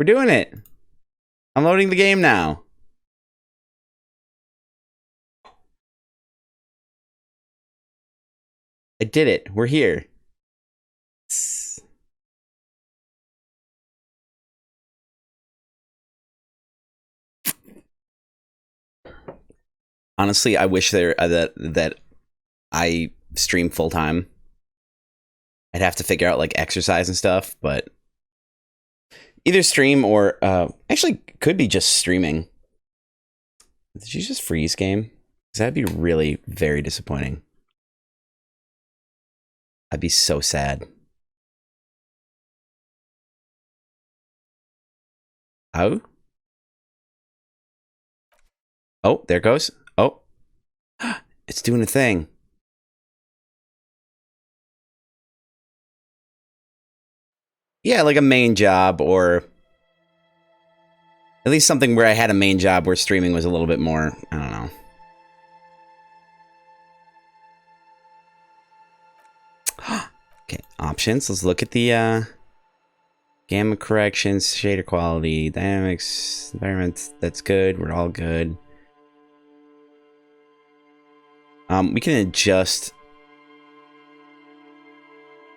We're doing it. I'm loading the game now. I did it. We're here. Honestly, I wish that I stream full time. I'd have to figure out like exercise and stuff, but either stream or actually could be just streaming. Did you just freeze game? Because that'd be really very disappointing. I'd be so sad. Oh? Oh, there it goes. Oh. It's doing a thing. Yeah, like a main job, or at least something where I had a main job where streaming was a little bit more, I don't know. Okay, options. Let's look at the gamma corrections, shader quality, dynamics, environment. That's good. We're all good. We can adjust.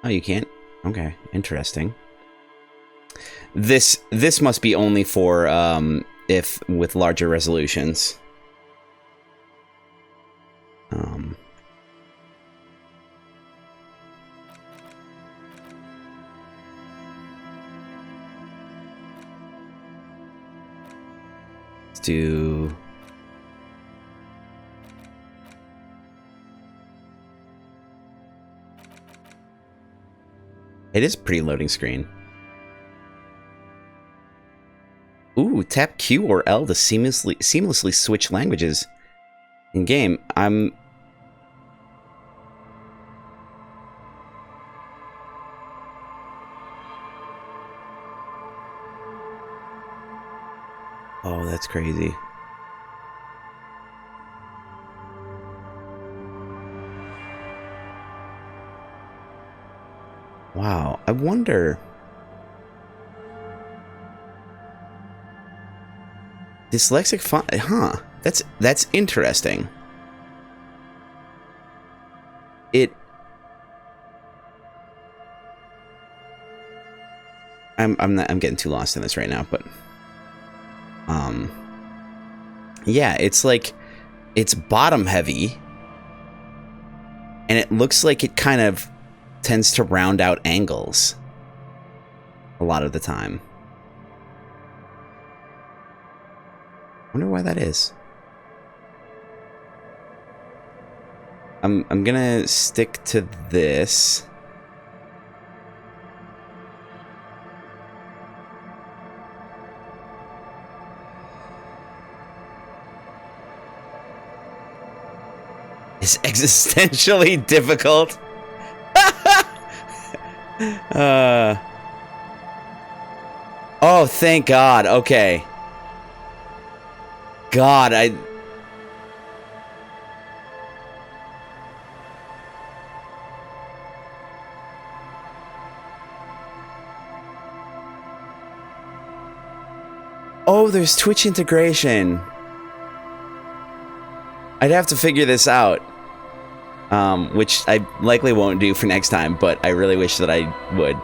Oh, you can't? Okay, interesting. This must be only for if with larger resolutions. Let's do. It is a pretty loading screen. Ooh, tap Q or L to seamlessly switch languages in game. Oh, that's crazy. Wow, I wonder. Dyslexic font, huh? That's interesting. I'm getting too lost in this right now, but yeah, it's like it's bottom heavy, and it looks like it kind of tends to round out angles a lot of the time. Wonder why that is. I'm gonna stick to this. It's existentially difficult. Oh, thank God. Okay. God, Oh, there's Twitch integration. I'd have to figure this out. Which I likely won't do for next time, but I really wish that I would.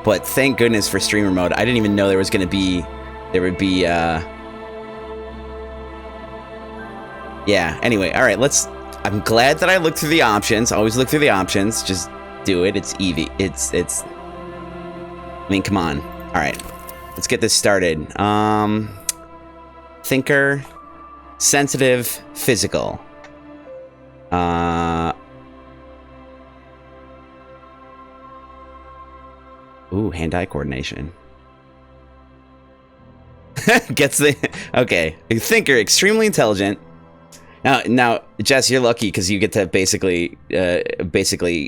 But thank goodness for streamer mode. I didn't even know there would be, yeah, anyway, alright, I'm glad that I looked through the options. Always look through the options. Just do it. It's easy. I mean, come on. Alright, let's get this started. Thinker, sensitive, physical. Ooh, hand-eye coordination. Gets the... Okay. Thinker, extremely intelligent. Now, Jess, you're lucky because you get to basically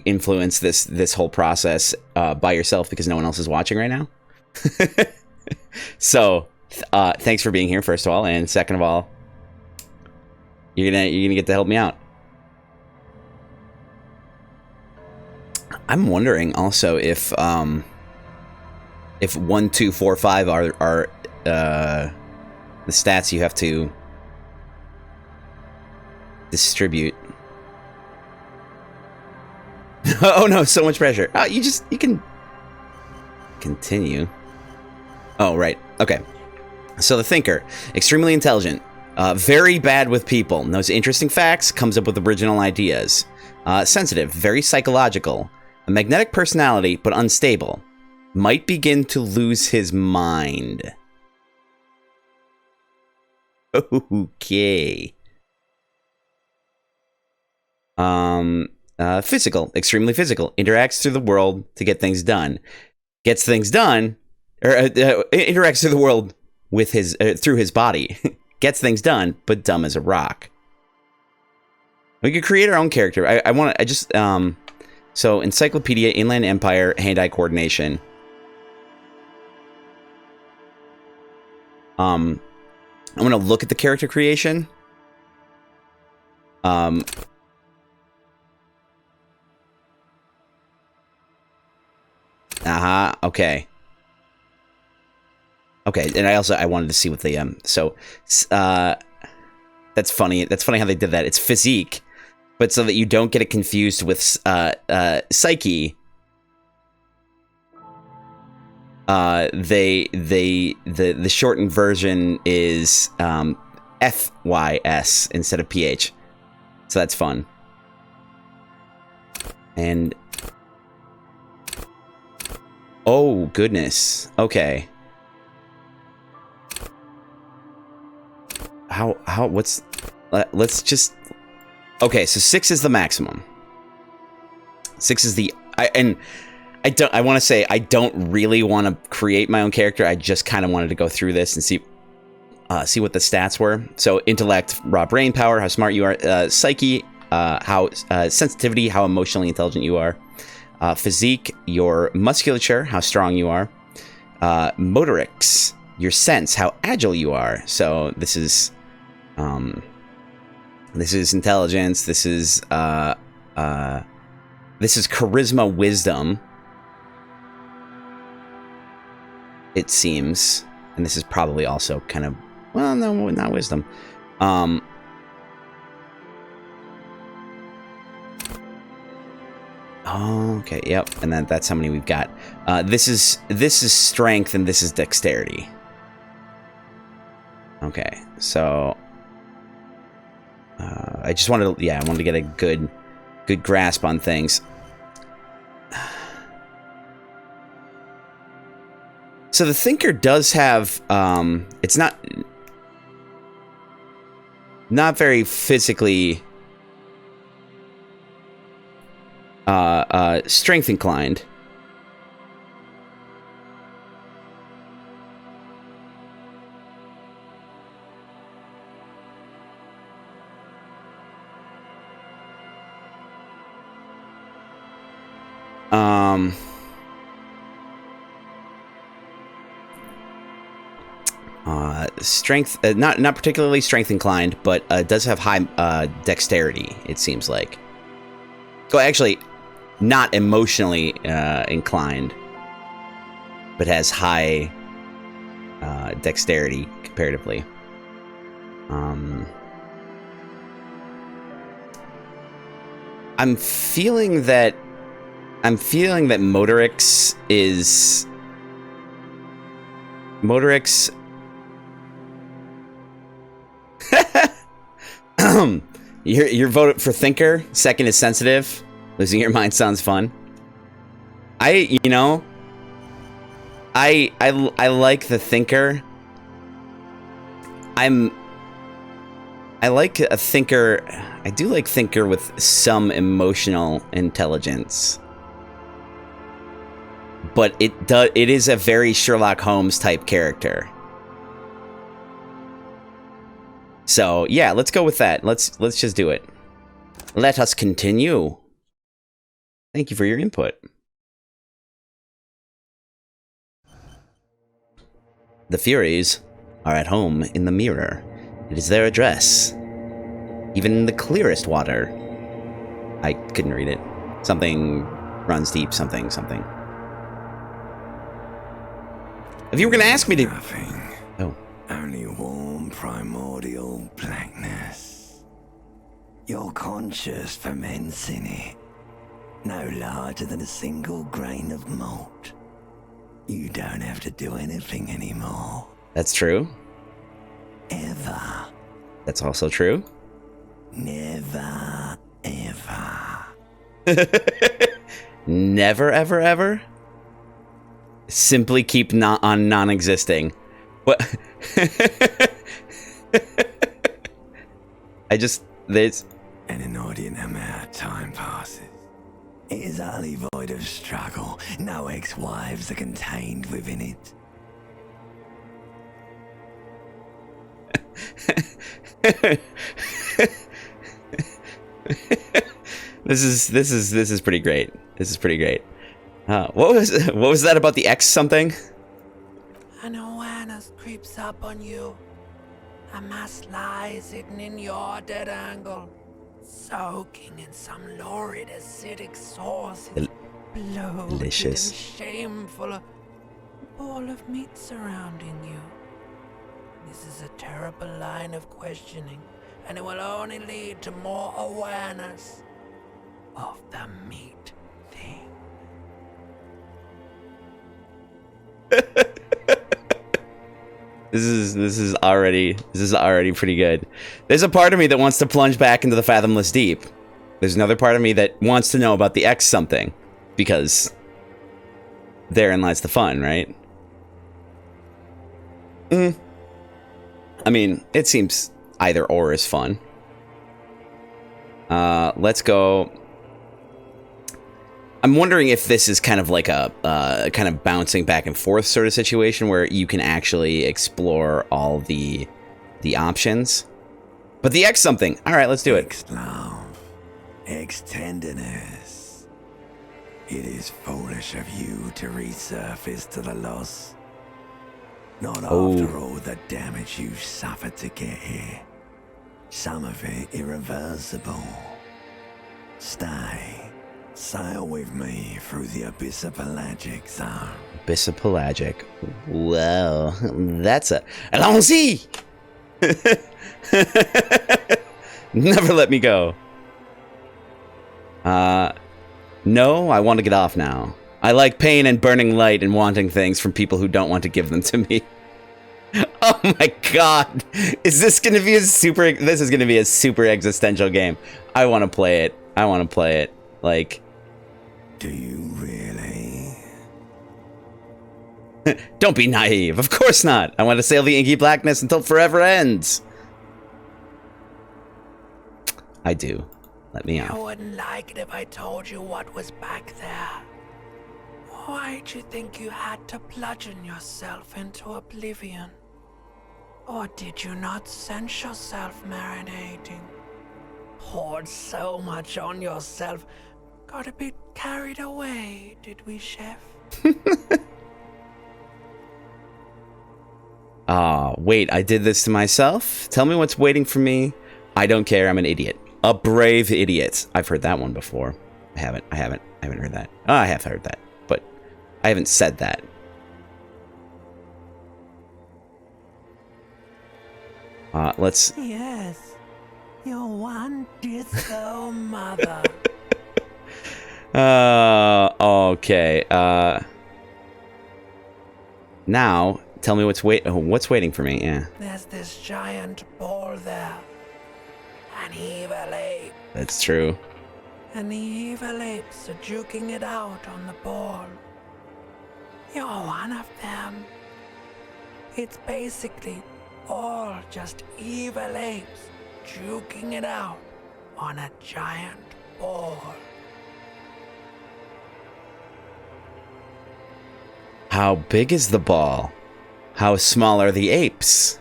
influence this whole process by yourself because no one else is watching right now. So, thanks for being here, first of all, and second of all, you're gonna get to help me out. I'm wondering also if if 1, 2, 4, 5 are the stats you have to distribute. Oh no, so much pressure. Oh, you can continue. Oh, right. Okay. So the thinker, extremely intelligent, very bad with people, knows interesting facts, comes up with original ideas. Sensitive, very psychological, a magnetic personality, but unstable. Might begin to lose his mind. Okay. Physical, extremely physical, interacts through the world to get things done. Gets things done, or interacts through the world with his through his body. Gets things done, but dumb as a rock. We could create our own character. So encyclopedia, inland empire, hand-eye coordination. I'm gonna look at the character creation. Okay. Okay, and I wanted to see what the that's funny. That's funny how they did that. It's physique, but so that you don't get it confused with psyche. The shortened version is FYS instead of PH. So that's fun. And oh goodness. Okay. Let's just, okay, so 6 is the maximum. 6 is I want to say I don't really want to create my own character. I just kind of wanted to go through this and see what the stats were. So intellect, raw brain power, how smart you are, psyche, how sensitivity, how emotionally intelligent you are, physique, your musculature, how strong you are, motorics, your sense, how agile you are. So this is intelligence. This is charisma, wisdom. It seems, and this is probably also kind of, well, no, not wisdom. Okay, yep, and then that's how many we've got. This is strength, and this is dexterity. Okay, so I just wanted to, I wanted to get a good grasp on things. So the thinker does have, it's not very physically strength inclined. Strength, not particularly strength inclined, but does have high dexterity, it seems like. So actually, not emotionally inclined, but has high dexterity comparatively. I'm feeling that motorics is Your vote for thinker. Second is sensitive. Losing your mind sounds fun. I like the thinker. I like a thinker. I do like thinker with some emotional intelligence. But it is a very Sherlock Holmes type character. So, yeah, let's go with that. Let's just do it. Let us continue. Thank you for your input. The Furies are at home in the mirror. It is their address. Even in the clearest water. I couldn't read it. Something runs deep, something. If you were gonna ask me to... Nothing. Oh. Only warm primordial blackness. Your conscious ferments in it. No larger than a single grain of malt. You don't have to do anything anymore. That's true. Ever. That's also true. Never, ever. Never, ever, ever? Simply keep on non-existing. What? There's... An inordinate amount of time passes. It is utterly void of struggle. No ex-wives are contained within it. This is pretty great. This is pretty great. What was that about the X something? An awareness creeps up on you. A mass lies hidden in your dead angle, soaking in some lurid acidic sauce. Bloated Delicious. and shameful. A ball of meat surrounding you. This is a terrible line of questioning, and it will only lead to more awareness of the meat thing. This is already pretty good. There's a part of me that wants to plunge back into the fathomless deep. There's another part of me that wants to know about the X something, because therein lies the fun, right? I mean, it seems either or is fun. Let's go. I'm wondering if this is kind of like a kind of bouncing back and forth sort of situation where you can actually explore all the options. But the X something. All right, let's do it. Ex-love, ex-tenderness. It is foolish of you to resurface to the loss. Not after all the damage you've suffered to get here. Some of it irreversible. Stay. Sail with me through the abyssopelagic zone. Abyssopelagic. Well, that's a... Allons-y! Never let me go. No, I want to get off now. I like pain and burning light and wanting things from people who don't want to give them to me. Oh my god. Is this going to be a super... This is going to be a super existential game. I want to play it. I want to play it. Like... Do you really? Don't be naive. Of course not. I want to sail the inky blackness until forever ends. I do. Let me You out. wouldn't like it if I told you what was back there. Why'd you think you had to bludgeon yourself into oblivion? Or did you not sense yourself marinating? Poured so much on yourself, got a bit carried away, did we, Chef? Wait, I did this to myself? Tell me what's waiting for me. I don't care, I'm an idiot. A brave idiot. I've heard that one before. I haven't heard that. Oh, I have heard that, but I haven't said that. Let's... Yes, your one disco mother. Okay. Now, tell me what's waiting for me, yeah. There's this giant ball there. An evil ape. That's true. And the evil apes are juking it out on the ball. You're one of them. It's basically all just evil apes juking it out on a giant ball. How big is the ball? How small are the apes?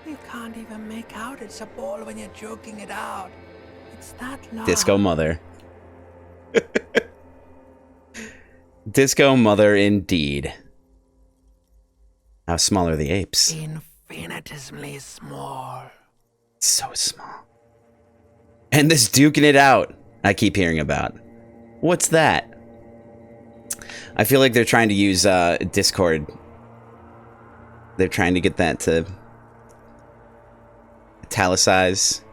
You can't even make out it's a ball when you're joking it out. It's that large. Disco mother. Disco mother indeed. How small are the apes? Infinitesimally small. So small. And this duking it out I keep hearing about. What's that? I feel like they're trying to use Discord. They're trying to get that to italicize.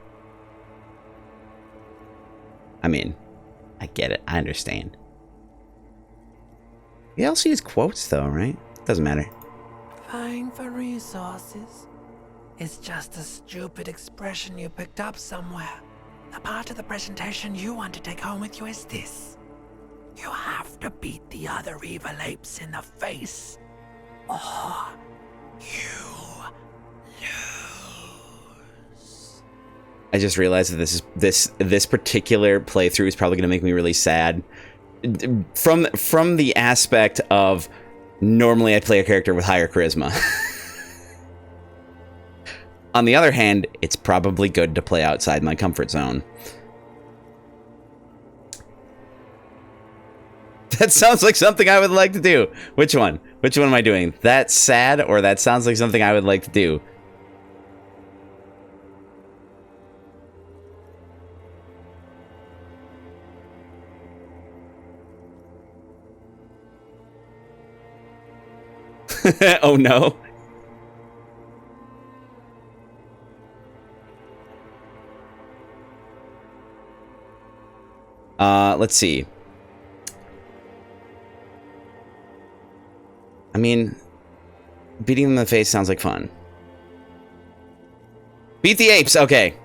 I mean, I get it. I understand. You also use quotes, though, right? Doesn't matter. Vying for resources. It's just a stupid expression you picked up somewhere. The part of the presentation you want to take home with you is this. You have to beat the other evil apes in the face, or you lose. I just realized that this particular playthrough is probably going to make me really sad. From the aspect of normally I play a character with higher charisma. On the other hand, it's probably good to play outside my comfort zone. That sounds like something I would like to do. Which one? Which one am I doing? That's sad, or that sounds like something I would like to do? Oh no. Let's see. I mean, beating them in the face sounds like fun. Beat the apes, okay.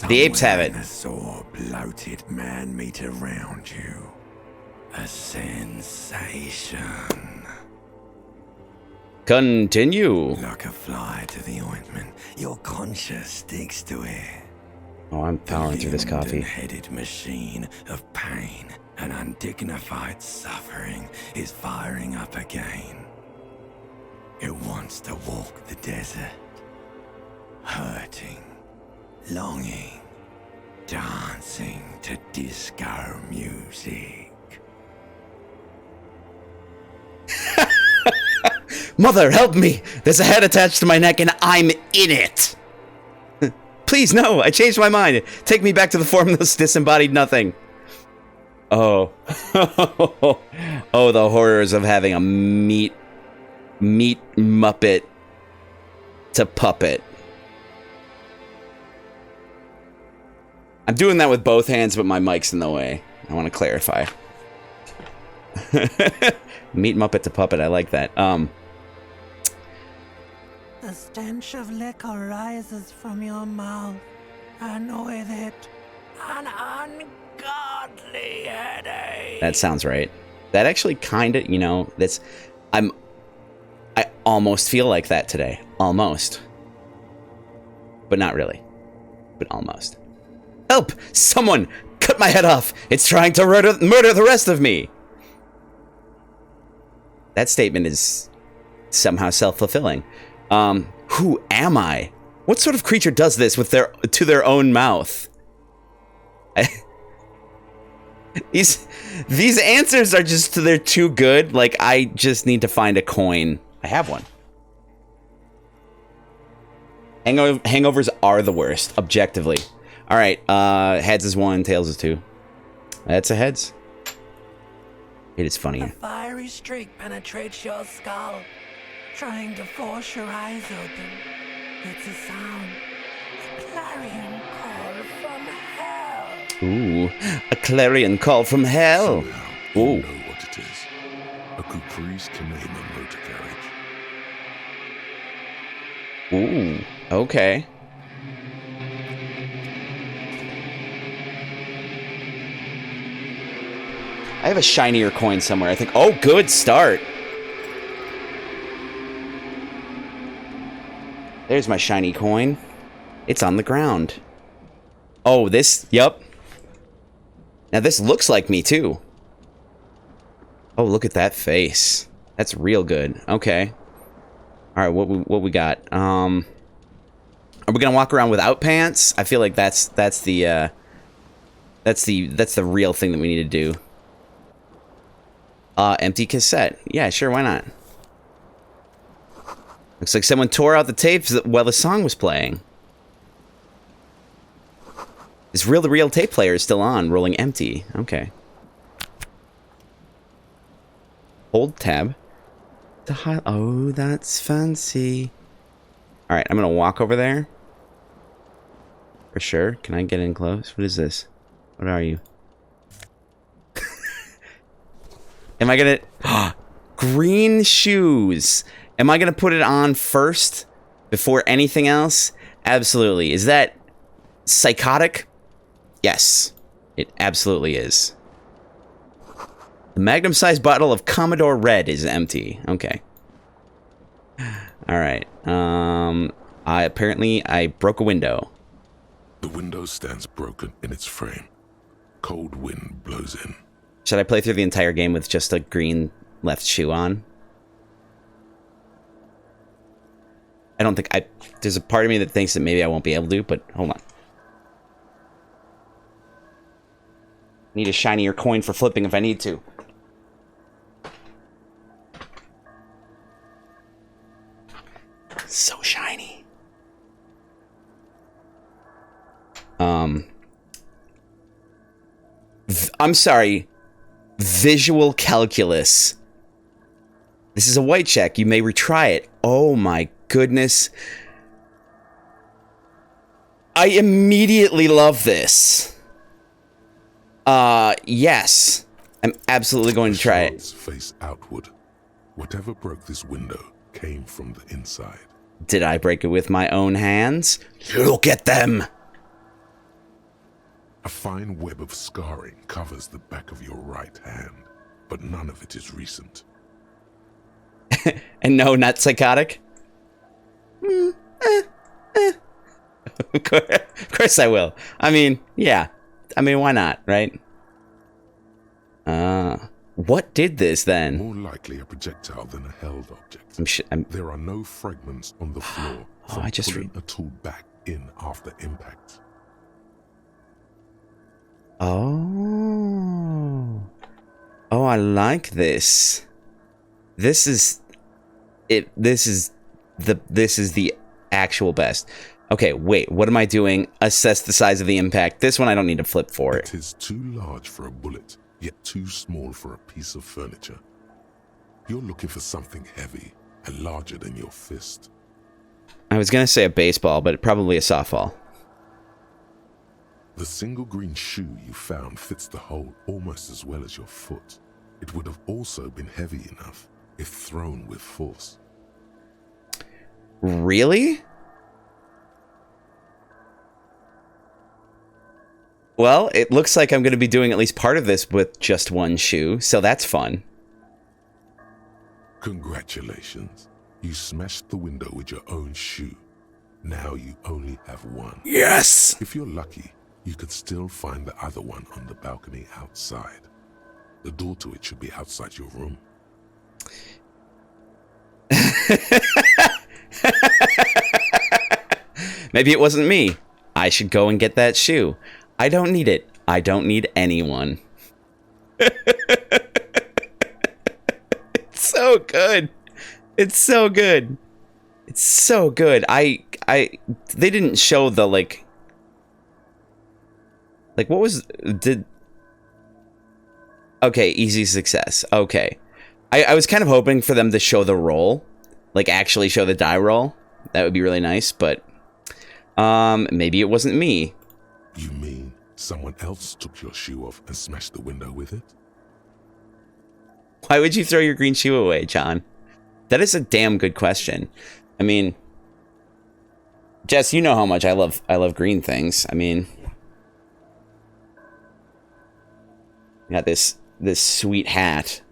The apes have it. I saw a bloated man meet around you. A sensation. Continue. Like a fly to the ointment, your conscience sticks to it. Oh, I'm powering through this coffee. The headed machine of pain and undignified suffering is firing up again. It wants to walk the desert, hurting, longing, dancing to disco music. Mother, help me! There's a head attached to my neck and I'm in it! Please, no! I changed my mind! Take me back to the formless, disembodied nothing! Oh. Oh, the horrors of having a meat Muppet to puppet. I'm doing that with both hands, but my mic's in the way. I want to clarify. Meat Muppet to puppet, I like that. The stench of liquor rises from your mouth, and with it, an ungodly headache. That sounds right. That actually kind of, you know, I almost feel like that today. Almost. But not really. But almost. Help! Someone! Cut my head off! It's trying to murder the rest of me! That statement is somehow self-fulfilling. Who am I? What sort of creature does this with their own mouth? These answers are just, they're too good. Like, I just need to find a coin. I have one. Hangovers are the worst, objectively. All right, heads is 1, tails is 2. That's a heads. It is funny. A fiery streak penetrates your skull, trying to force your eyes open. It's a sound. A clarion call from hell. Ooh, a clarion call from hell. You Ooh. know what it is. A caprice in a motor carriage. Ooh, okay. I have a shinier coin somewhere, I think. Oh, good start. There's my shiny coin. It's on the ground. Oh, this, yep. Now this looks like me too. Oh, look at that face. That's real good. Okay. All right, what we got? Are we gonna walk around without pants? I feel like that's the real thing that we need to do. Empty cassette. Yeah, sure, why not? Looks like someone tore out the tapes while the song was playing. This reel-to-reel tape player is still on, rolling empty. Okay. Hold tab. Oh, that's fancy. All right, I'm gonna walk over there. For sure. Can I get in close? What is this? What are you? Am I gonna... Green shoes. Am I gonna put it on first before anything else? Absolutely. Is that psychotic? Yes. It absolutely is. The magnum-sized bottle of Commodore Red is empty. Okay. Alright. I broke a window. The window stands broken in its frame. Cold wind blows in. Should I play through the entire game with just a green left shoe on? I don't think there's a part of me that thinks that maybe I won't be able to, but hold on. Need a shinier coin for flipping if I need to. So shiny. I'm sorry. Visual calculus. This is a white check. You may retry it. Oh my goodness. I immediately love this. Yes. I'm absolutely going to try it. Face outward. Whatever broke this window came from the inside. Did I break it with my own hands? Look at them. A fine web of scarring covers the back of your right hand, but none of it is recent. And no, not psychotic? Of course I will. I mean, yeah. I mean, why not, right? What did this then? More likely a projectile than a held object. There are no fragments on the floor from pulling a tool back in after impact. Oh, I like this. This is it. This is the actual best. Okay, wait. What am I doing? Assess the size of the impact. This one I don't need to flip for it. It is too large for a bullet, yet too small for a piece of furniture. You're looking for something heavy and larger than your fist. I was gonna say a baseball, but probably a softball. The single green shoe you found fits the hole almost as well as your foot. It would have also been heavy enough if thrown with force. Really? Well, it looks like I'm going to be doing at least part of this with just one shoe, so that's fun. Congratulations. You smashed the window with your own shoe. Now you only have one. Yes! If you're lucky, you could still find the other one on the balcony outside. The door to it should be outside your room. Maybe it wasn't me. I should go and get that shoe. I don't need it. I don't need anyone. It's so good. It's so good. It's so good. They didn't show the like what was okay, easy success. Okay. I was kind of hoping for them to show the roll, like actually show the die roll. That would be really nice, but maybe it wasn't me. You mean someone else took your shoe off and smashed the window with it? Why would you throw your green shoe away, John? That is a damn good question. I mean, Jess, you know how much I love green things. I mean, I got this sweet hat,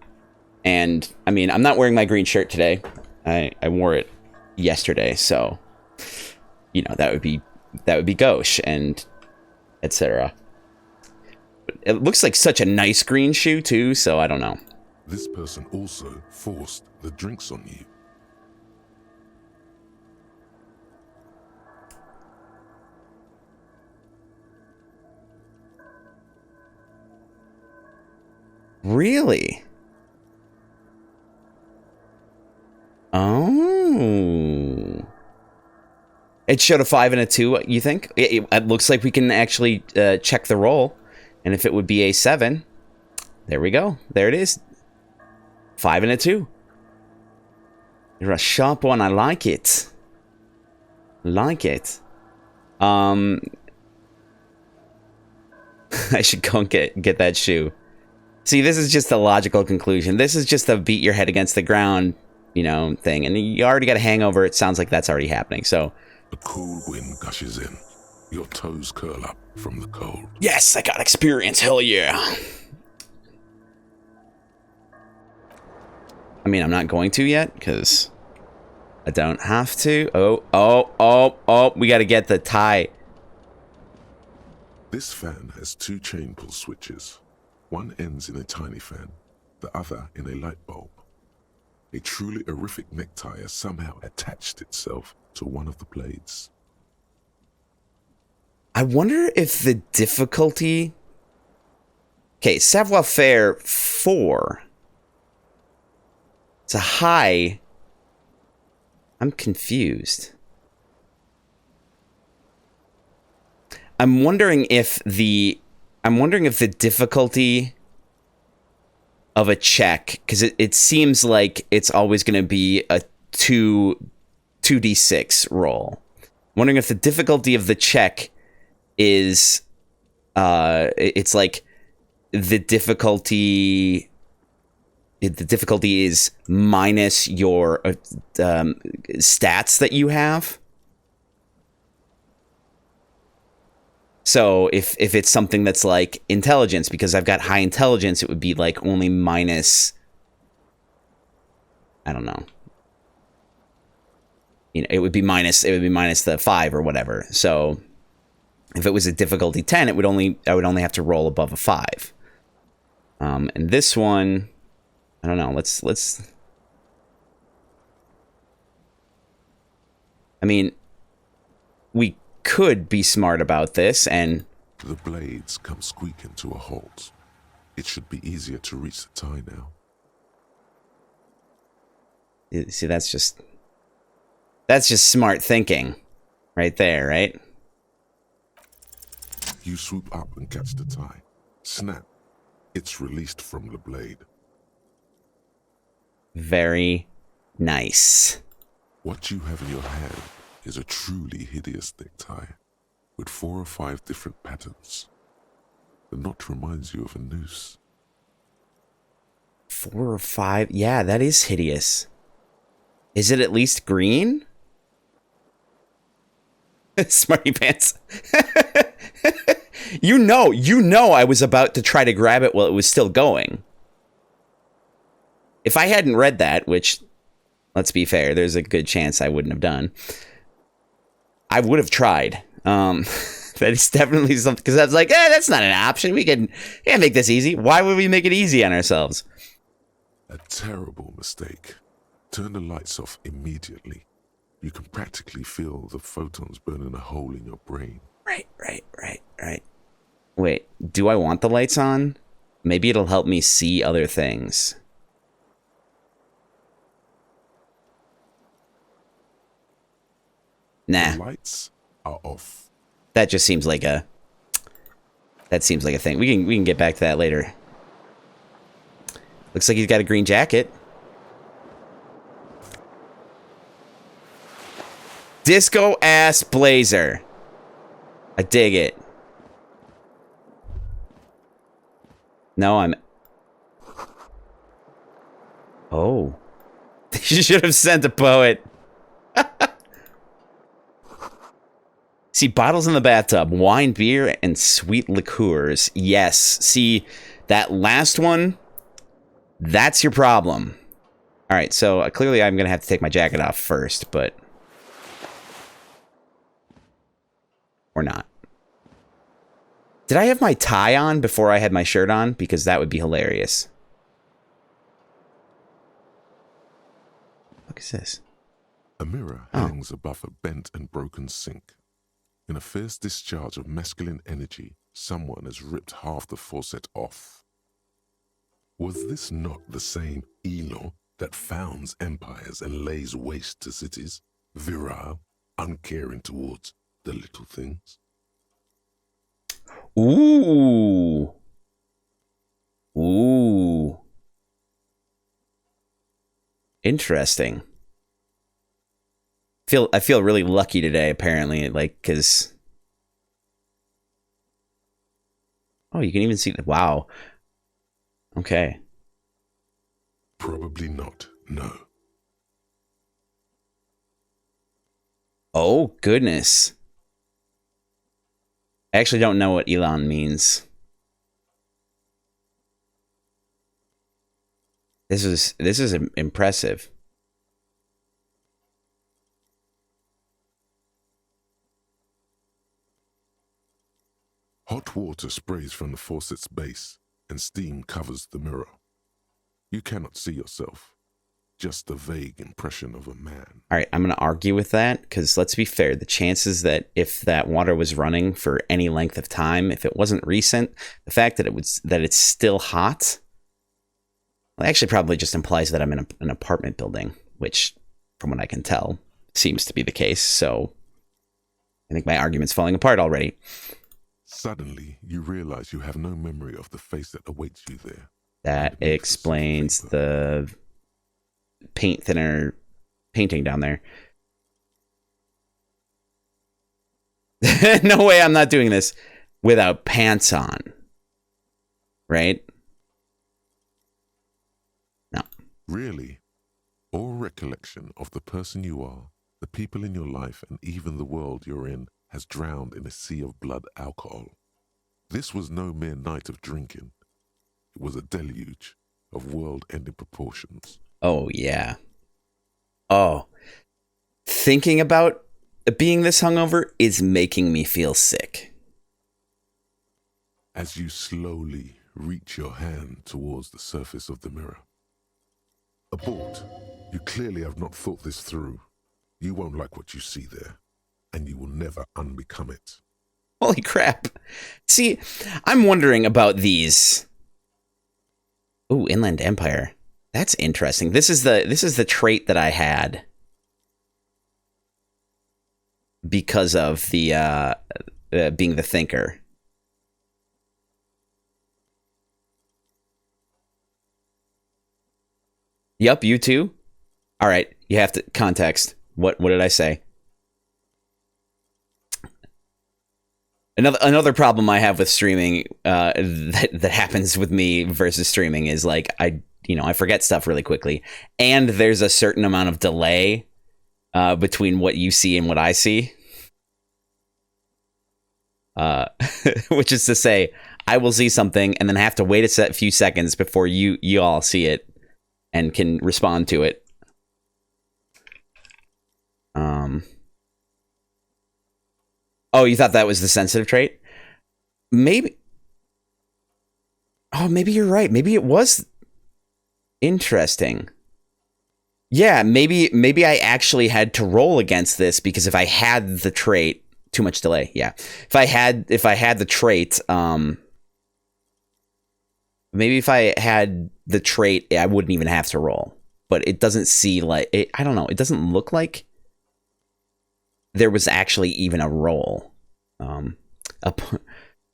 and I mean, I'm not wearing my green shirt today. I wore it yesterday, so you know that would be gauche and etc. It looks like such a nice green shoe too, so I don't know. This person also forced the drinks on you. Really? Oh. It showed a 5 and a 2, you think? It looks like we can actually check the roll. And if it would be a 7, there we go. There it is. 5 and a 2. You're a sharp one. I like it. Like it. I should go and get that shoe. See, this is just a logical conclusion. This is just a beat your head against the ground, you know, thing. And you already got a hangover. It sounds like that's already happening. So The cool wind gushes in. Your toes curl up from the cold. yes, I got experience. Hell yeah. I mean, I'm not going to yet because I don't have to. Oh, we got to get the tie. This fan has 2 chain pull switches. One ends in a tiny fan, the other in a light bulb. A truly horrific necktie has somehow attached itself to one of the blades. I wonder if the difficulty... Okay, savoir-faire 4. It's a high. I'm confused. I'm wondering if the difficulty of a check, because it seems like it's always going to be a 2d6 roll. I'm wondering if the difficulty of the check is it's like the difficulty is minus your stats that you have. So if it's something that's like intelligence, because I've got high intelligence, it would be like only minus, I don't know. You know, it would be minus the 5 or whatever. So if it was a difficulty 10, I would only have to roll above a 5. And this one, I don't know. Let's. I mean, we could be smart about this, and The blades come squeaking to a halt. It should be easier to reach the tie now. see, that's just smart thinking, right there, right? You swoop up and catch the tie. Snap. It's released from the blade. Very nice. What you have in your hand is a truly hideous necktie with 4 or 5 different patterns. The knot reminds you of a noose. 4 or 5? Yeah, that is hideous. Is it at least green? Smarty pants. You know I was about to try to grab it while it was still going. If I hadn't read that, which, let's be fair, there's a good chance I wouldn't have done, I would have tried. That is definitely something, because I was like, that's not an option. We can't make this easy. Why would we make it easy on ourselves? A terrible mistake. Turn the lights off immediately. You can practically feel the photons burning a hole in your brain. Right. Wait, do I want the lights on? Maybe it'll help me see other things. Nah. The lights are off. That just seems like a... That seems like a thing. We can get back to that later. Looks like he's got a green jacket. Disco ass blazer. I dig it. No, I'm... Oh. You should have sent a poet. See, bottles in the bathtub, wine, beer, and sweet liqueurs. Yes. See, that last one, that's your problem. All right, so clearly I'm going to have to take my jacket off first, but... Or not. Did I have my tie on before I had my shirt on? Because that would be hilarious. What is this? A mirror hangs above a bent and broken sink. In a fierce discharge of masculine energy, someone has ripped half the faucet off. Was this not the same Elo that founds empires and lays waste to cities, virile, uncaring towards the little things? Ooh. Interesting. I feel really lucky today, apparently, like, because... Oh, you can even see the... Wow. Okay. Probably not, no. Oh, goodness. I actually don't know what Elon means. This is impressive. Hot water sprays from the faucet's base, and steam covers the mirror. You cannot see yourself, just a vague impression of a man. All right, I'm going to argue with that, because let's be fair. The chances that if that water was running for any length of time, if it wasn't recent, the fact that it's still hot, well, actually probably just implies that I'm in an apartment building, which, from what I can tell, seems to be the case. So I think my argument's falling apart already. Suddenly, you realize you have no memory of the face that awaits you there. That explains the paint thinner painting down there. No way I'm not doing this without pants on. Right? No. Really? All recollection of the person you are, the people in your life, and even the world you're in has drowned in a sea of blood alcohol. This was no mere night of drinking. It was a deluge of world-ending proportions. Oh, yeah. Oh. Thinking about being this hungover is making me feel sick. As you slowly reach your hand towards the surface of the mirror. Abort. You clearly have not thought this through. You won't like what you see there, and you will never unbecome it. Holy crap. See, I'm wondering about these. Ooh, Inland Empire. That's interesting. This is the trait that I had because of the being the thinker. Yup, you too? All right, you have to context. What did I say? Another problem I have with streaming that happens with me versus streaming is like I forget stuff really quickly, and there's a certain amount of delay between what you see and what I see. Which is to say, I will see something and then have to wait a few seconds before you all see it and can respond to it. Oh, you thought that was the sensitive trait? Maybe. Oh, maybe you're right. Maybe it was interesting. Yeah, maybe I actually had to roll against this because if I had the trait, too much delay. Yeah, if I had the trait, maybe if I had the trait, I wouldn't even have to roll. But it doesn't see like it, I don't know. It doesn't look like there was actually even a roll.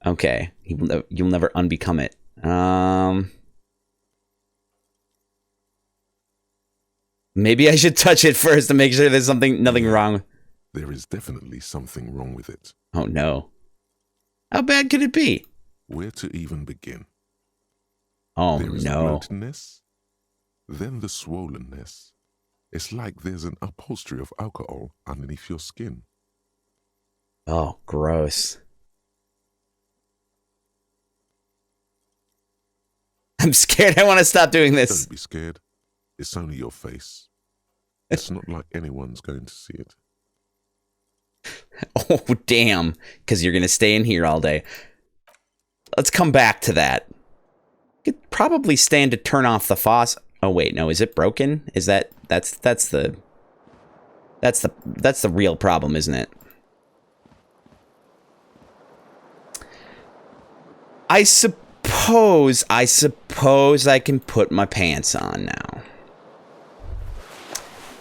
Okay, you'll never unbecome it. Maybe I should touch it first to make sure there's nothing wrong. There is definitely something wrong with it. Oh no. How bad could it be? Where to even begin? Oh there is no. The bloatedness, then the swollenness. It's like there's an upholstery of alcohol underneath your skin. Oh, gross. I'm scared. I want to stop doing this. Don't be scared. It's only your face. It's not like anyone's going to see it. Oh, damn. Because you're going to stay in here all day. Let's come back to that. You could probably stand to turn off the faucet. Oh, wait. No, is it broken? Is that's the real problem, isn't it? I suppose I can put my pants on now.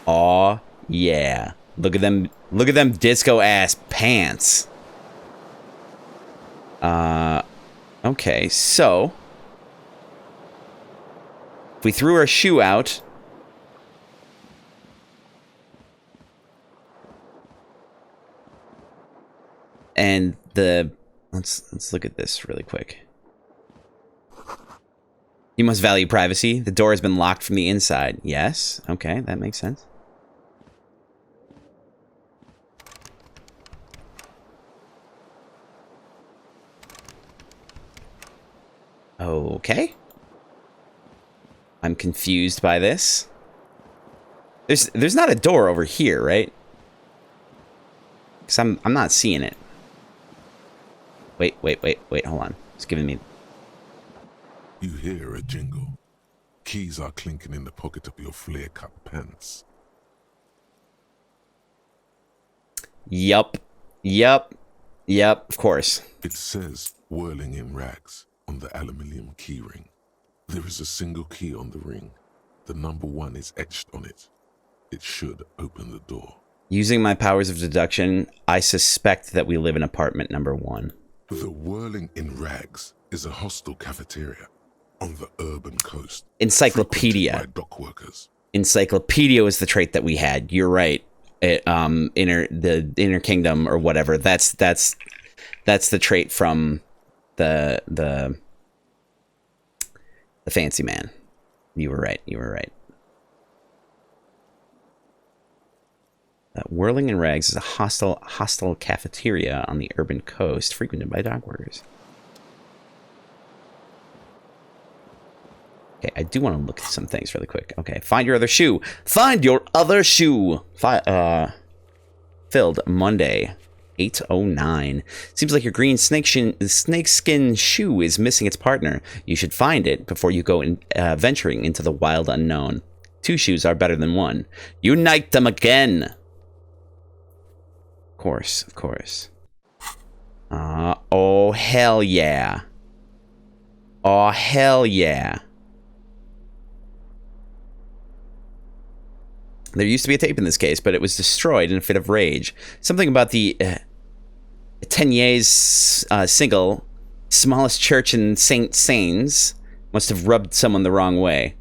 Aw, yeah. Look at them disco ass pants. Okay, so if we threw our shoe out, and the let's look at this really quick. You must value privacy. The door has been locked from the inside. Yes. Okay, that makes sense. Okay. I'm confused by this. There's not a door over here, right? Because I'm not seeing it. Wait, hold on. It's giving me... You hear a jingle. Keys are clinking in the pocket of your flare-cut pants. Yup, of course. It says, whirling in rags, on the aluminium keyring. There is a single key on the ring. The number 1 is etched on it. It should open the door. Using my powers of deduction, I suspect that we live in apartment number 1. The whirling in rags is a hostel cafeteria on the urban coast. Encyclopedia. By dock workers. Encyclopedia was the trait that we had. You're right. The inner kingdom or whatever. That's the trait from the fancy man. You were right. Whirling in Rags is a hostile cafeteria on the urban coast, frequented by dock workers. Okay, I do want to look at some things really quick. Okay, find your other shoe. Find your other shoe. Filled Monday, 8:09. Seems like your green snakeskin shoe is missing its partner. You should find it before you go venturing into the wild unknown. 2 shoes are better than 1. Unite them again. Of course. Oh, hell yeah. Oh, hell yeah. There used to be a tape in this case, but it was destroyed in a fit of rage. Something about the Tenier's single, smallest church in St. Sains, must have rubbed someone the wrong way.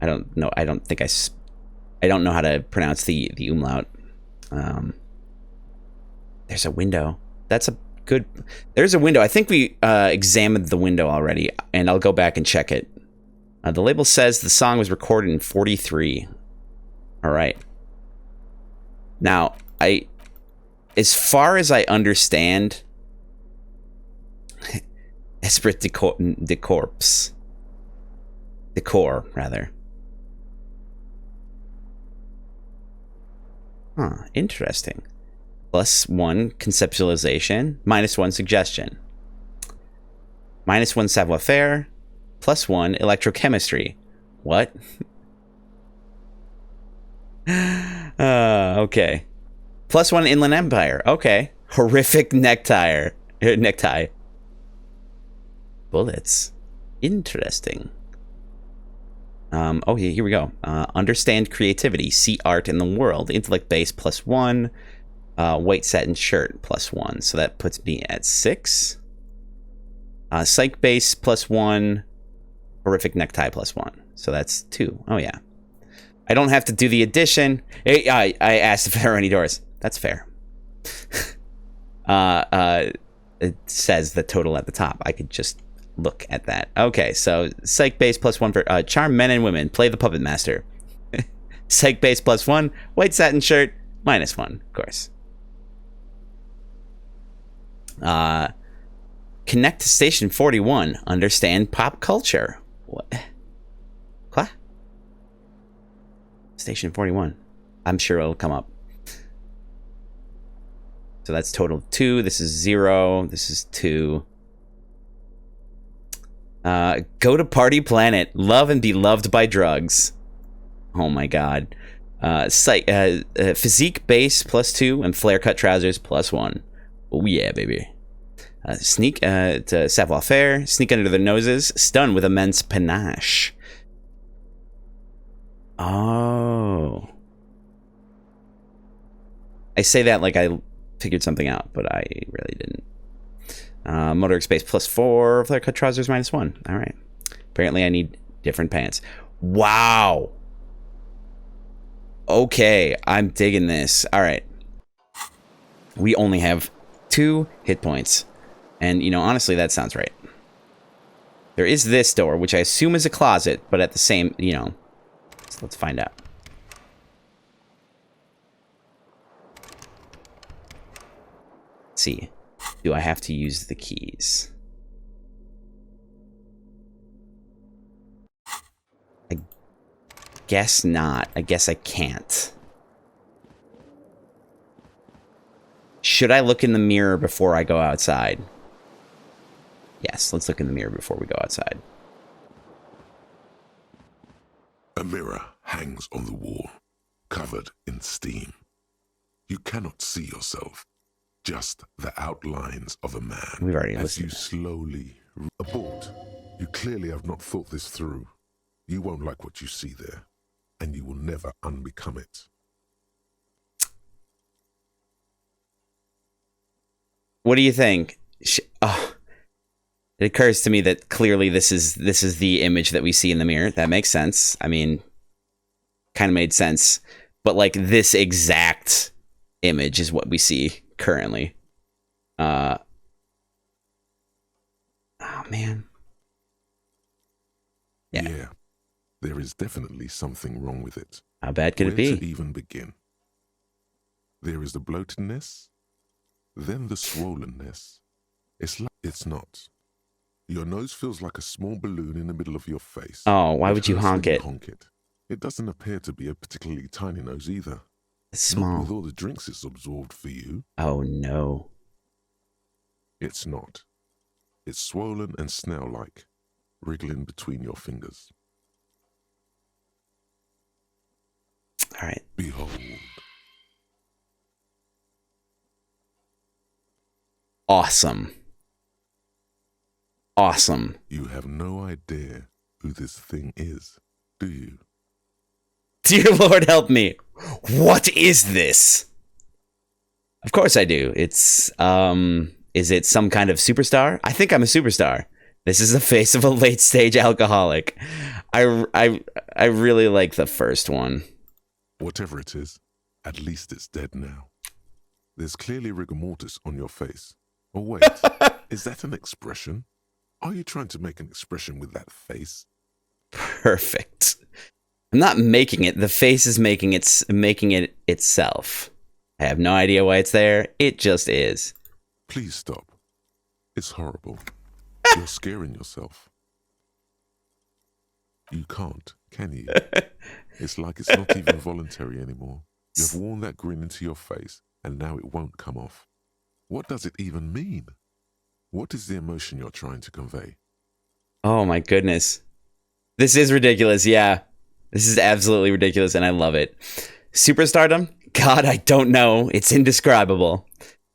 I don't know. I don't know how to pronounce the umlaut. There's a window. There's a window. I think we examined the window already, and I'll go back and check it. The label says the song was recorded in 43. All right. Now, as far as I understand, Esprit de Corps. Decor, rather. Huh, interesting. +1 conceptualization, -1 suggestion. -1 savoir-faire, +1 electrochemistry. What? Okay. +1 Inland Empire. Okay. Horrific necktie. Bullets. Interesting. Oh, here we go. Understand creativity. See art in the world. Intellect base +1. White satin shirt +1. So that puts me at 6. Psych base +1. Horrific necktie +1. So that's 2. Oh, yeah. I don't have to do the addition. I asked if there are any doors. That's fair. It says the total at the top. I could just look at that. Okay, so psych base +1 for charm men and women. Play the puppet master. Psych base +1. White satin shirt -1, of course. Connect to station 41. Understand pop culture. What? Station 41. I'm sure it'll come up. So that's total 2. This is 0. This is 2. Go to Party Planet. Love and be loved by drugs. Oh my god. Physique base +2 and flare cut trousers +1. Oh yeah, baby. Sneak to savoir-faire. Sneak under their noses. Stun with immense panache. Oh. I say that like I figured something out, but I really didn't. Motor space +4. Flare cut trousers -1. All right. Apparently I need different pants. Wow. Okay, I'm digging this. All right. We only have 2 hit points. And, you know, honestly, that sounds right. There is this door, which I assume is a closet, but at the same, you know... So let's find out. Let's see. Do I have to use the keys? I guess not. I guess I can't. Should I look in the mirror before I go outside? Yes, let's look in the mirror before we go outside. A mirror hangs on the wall, covered in steam. You cannot see yourself, just the outlines of a man. We've already as you listened. slowly abort. You clearly have not thought this through. You won't like what you see there, and you will never unbecome it. What do you think? It occurs to me that clearly this is the image that we see in the mirror. That makes sense. I mean, kind of made sense. But like this exact image is what we see currently. Oh man. Yeah. There is definitely something wrong with it. How bad could it Where be? to even begin? There is the bloatedness, then the swollenness. It's not. Your nose feels like a small balloon in the middle of your face. Oh, why would you hurts when honk it? Honk it. It doesn't appear to be a particularly tiny nose either. It's Not small. with all the drinks it's absorbed for you. Oh no. It's not. It's swollen and snail-like, wriggling between your fingers. All right. Behold. Awesome. Awesome. You have no idea who this thing is, do you? Dear Lord, help me. What is this? Of course I do. It's, is it some kind of superstar? I think I'm a superstar. This is the face of a late-stage alcoholic. I really like the first one. Whatever it is, at least it's dead now. There's clearly rigor mortis on your face. Oh wait, is that an expression? Are you trying to make an expression with that face? Perfect. I'm not making it. The face is making it itself. I have no idea why it's there. It just is. Please stop. It's horrible. You're scaring yourself. You can't, can you? It's like it's not even voluntary anymore. You've worn that grin into your face, and now it won't come off. What does it even mean? What is the emotion you're trying to convey? Oh my goodness. This is ridiculous, yeah. This is absolutely ridiculous, and I love it. Superstardom? God, I don't know. It's indescribable.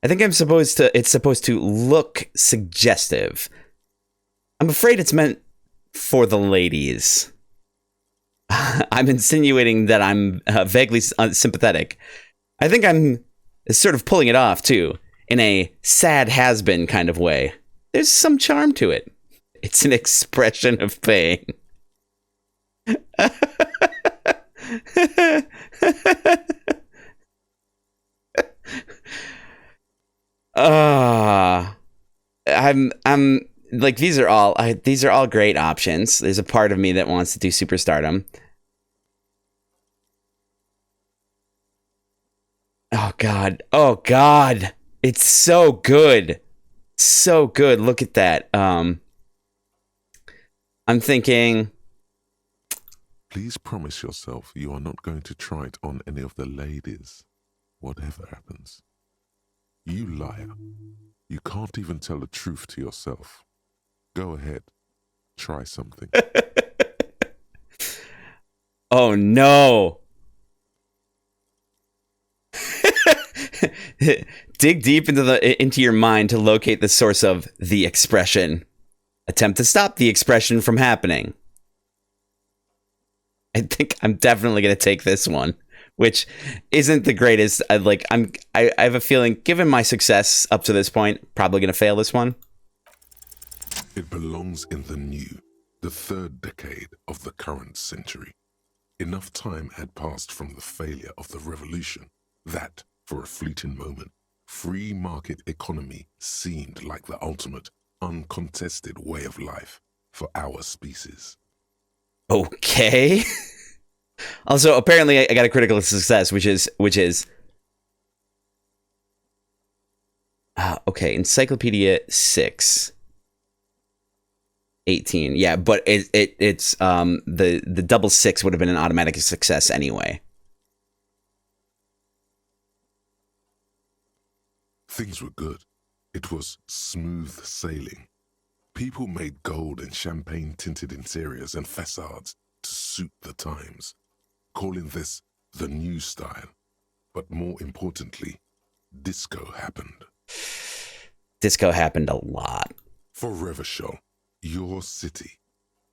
I think it's supposed to look suggestive. I'm afraid it's meant for the ladies. I'm insinuating that I'm vaguely sympathetic. I think I'm sort of pulling it off, too, in a sad has-been kind of way. There's some charm to it. It's an expression of pain. I'm like, these are all great options. There's a part of me that wants to do superstardom. Oh God. It's so good. So good. Look at that. I'm thinking, Please promise yourself you are not going to try it on any of the ladies, whatever happens. You liar. You can't even tell the truth to yourself. Go ahead. Try something. oh no. Dig deep into your mind to locate the source of the expression. Attempt to stop the expression from happening. I think I'm definitely going to take this one, which isn't the greatest. I have a feeling, given my success up to this point, probably going to fail this one. It belongs in the third decade of the current century. Enough time had passed from the failure of the revolution that, for a fleeting moment, free market economy seemed like the ultimate, uncontested way of life for our species. Okay. Also, apparently, I got a critical success, which is okay. Encyclopedia 6. 18. Yeah, but it's the double 6 would have been an automatic success anyway. Things were good. It was smooth sailing. People made gold and champagne-tinted interiors and facades to suit the times, calling this the new style. But more importantly, disco happened. Disco happened a lot. For Revachol, your city,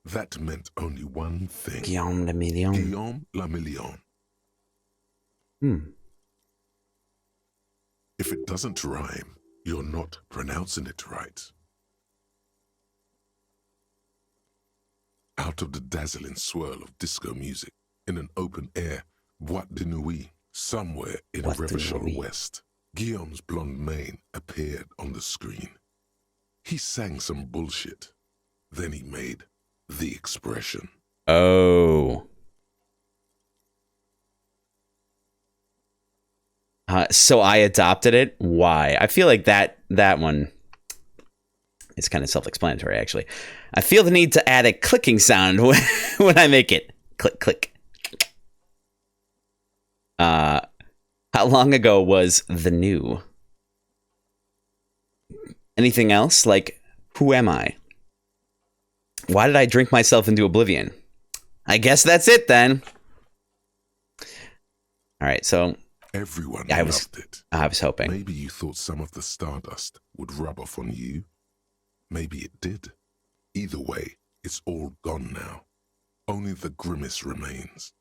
that meant only one thing. Guillaume le Million. Guillaume le Million. If it doesn't rhyme, you're not pronouncing it right. Out of the dazzling swirl of disco music, in an open-air boîte de nuit, somewhere in Revachol West, Guillaume's blonde mane appeared on the screen. He sang some bullshit. Then he made the expression. Oh. So I adopted it. Why? I feel like that one is kind of self-explanatory, actually. I feel the need to add a clicking sound when I make it. Click, click. How long ago was the new? Anything else? Like, who am I? Why did I drink myself into oblivion? I guess that's it then. All right, so everyone loved it. I was hoping. Maybe you thought some of the stardust would rub off on you. Maybe it did. Either way, it's all gone now. Only the grimace remains.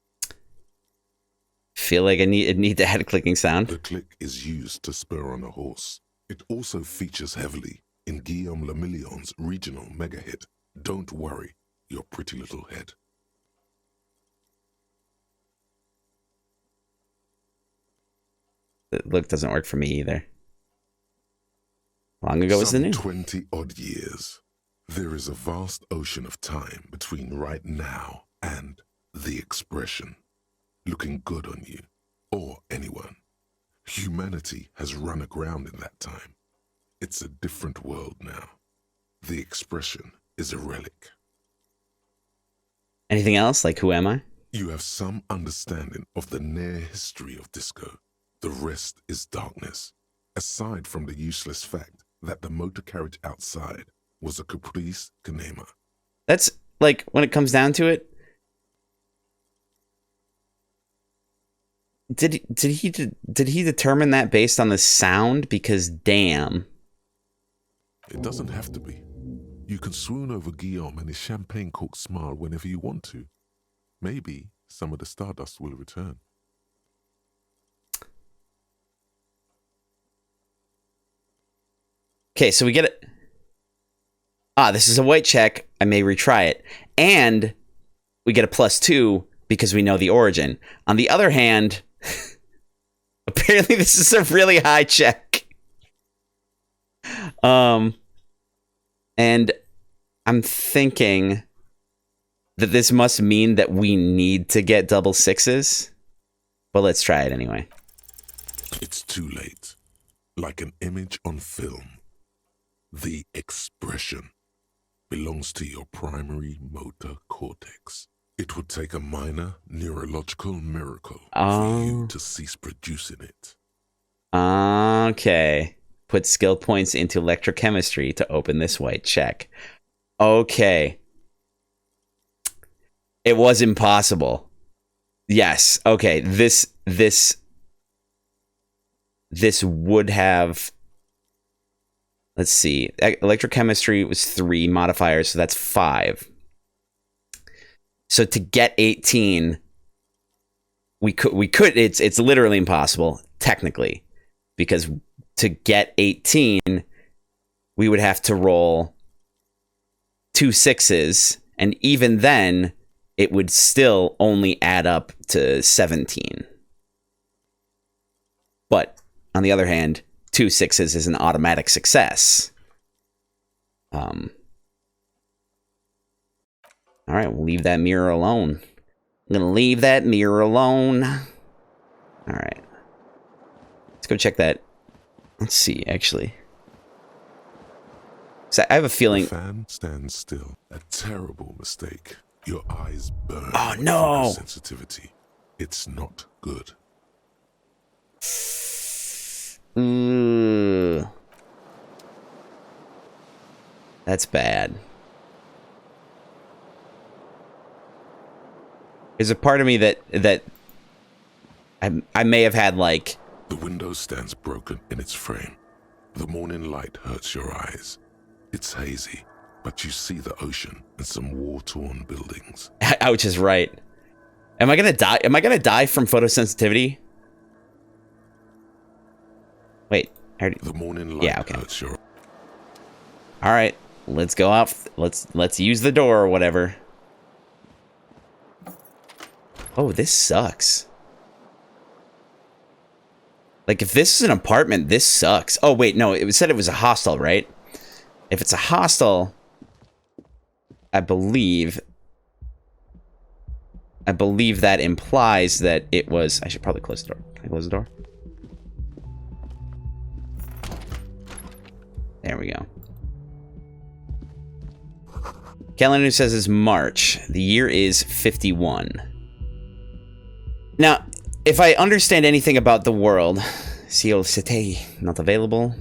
Feel like I need to add a clicking sound. The click is used to spur on a horse. It also features heavily in Guillaume le Million's regional mega hit, Don't Worry, Your Pretty Little Head. The look doesn't work for me either. Long ago was the new. 20-odd years. There is a vast ocean of time between right now and the expression. Looking good on you, or anyone. Humanity has run aground in that time. It's a different world now. The expression is a relic. Anything else? Like, who am I? You have some understanding of the near history of disco. The rest is darkness, aside from the useless fact that the motor carriage outside was a caprice canema. That's, like, when it comes down to it, Did he determine that based on the sound? Because damn. It doesn't have to be. You can swoon over Guillaume and his champagne-corked smile whenever you want to. Maybe some of the stardust will return. Okay, so we get it. This is a white check. I may retry it. And we get a +2 because we know the origin. On the other hand, apparently this is a really high check. And I'm thinking that this must mean that we need to get double 6s. But let's try it anyway. It's too late. Like an image on film. The expression belongs to your primary motor cortex. It would take a minor neurological miracle for you to cease producing it. Okay. Put skill points into electrochemistry to open this white check. Okay. It was impossible. Yes. Okay. This would have... Let's see. Electrochemistry was 3 modifiers, so that's 5. So to get 18, we could. It's literally impossible, technically, because to get 18, we would have to roll 2 6s, and even then, it would still only add up to 17. But on the other hand, 2 6s is an automatic success. All right, we'll leave that mirror alone. I'm gonna leave that mirror alone. All right, let's go check that. Let's see, actually. So I have a feeling. The fan stands still. A terrible mistake. Your eyes burn. Oh no! Sensitivity. It's not good. Ooh. That's bad. There's a part of me that I may have had like... The window stands broken in its frame. The morning light hurts your eyes. It's hazy, but you see the ocean and some war-torn buildings. Ouch is right. Am I gonna die? Am I gonna die from photosensitivity? Wait. The morning light hurts your... All right. Let's go out. Let's use the door or whatever. Oh, this sucks. Like, if this is an apartment, this sucks. Oh, wait, no, it said it was a hostel, right? If it's a hostel, I believe that implies that it was... I should probably close the door. Can I close the door? There we go. Calendar says it's March. The year is 51. Now, if I understand anything about the world, Ciel Cité not available.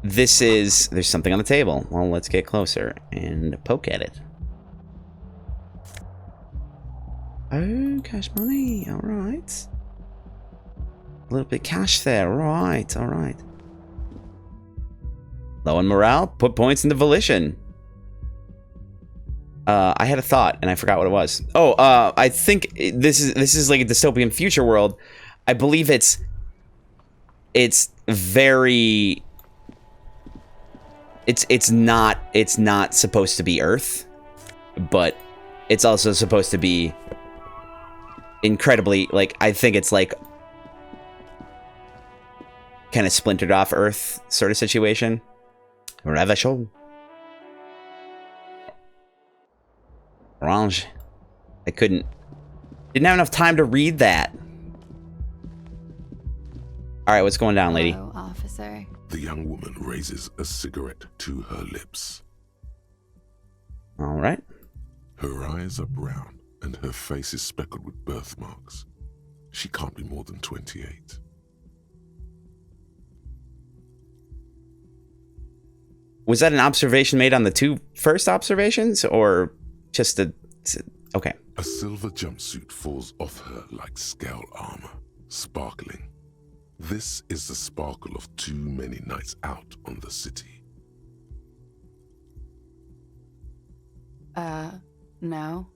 This is... There's something on the table. Well, let's get closer and poke at it. Oh, cash money. All right. A little bit cash there. Right. All right. Low on morale. Put points into volition. I had a thought and I forgot what it was. Oh, I think this is like a dystopian future world. I believe it's very... It's not supposed to be Earth, but it's also supposed to be incredibly, like, I think it's like kind of splintered off Earth sort of situation. Revachol. Orange. I didn't have enough time to read that. All right, what's going down, lady? Hello, officer. The young woman raises a cigarette to her lips. All right. Her eyes are brown and her face is speckled with birthmarks. She can't be more than 28. Was that an observation made on the 2 first observations, or just a... Okay. A silver jumpsuit falls off her like scale armor, sparkling. This is the sparkle of too many nights out on the city. No.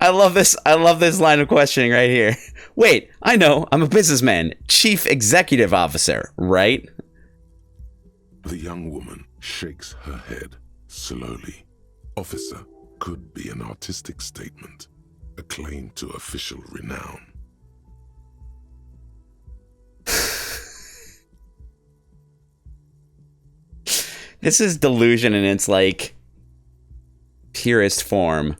I love this line of questioning right here. Wait, I know. I'm a businessman. Chief Executive Officer, right? The young woman shakes her head slowly. Officer could be an artistic statement, a claim to official renown. This is delusion in its, like, purest form.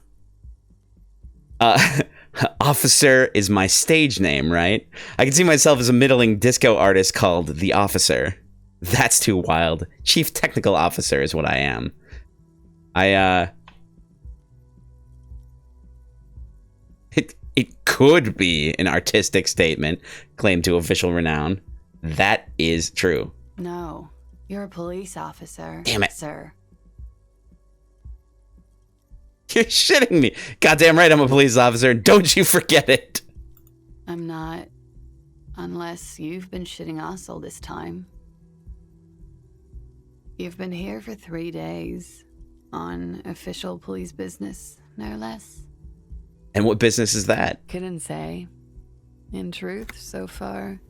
Officer is my stage name, right? I can see myself as a middling disco artist called The Officer. That's too wild. Chief Technical Officer is what I am. It could be an artistic statement, claim to official renown. That is true. No, you're a police officer. Damn it. Sir. You're shitting me. Goddamn right I'm a police officer. Don't you forget it. I'm not. Unless you've been shitting us all this time. You've been here for 3 days. On official police business, no less. And what business is that? Couldn't say. In truth, so far,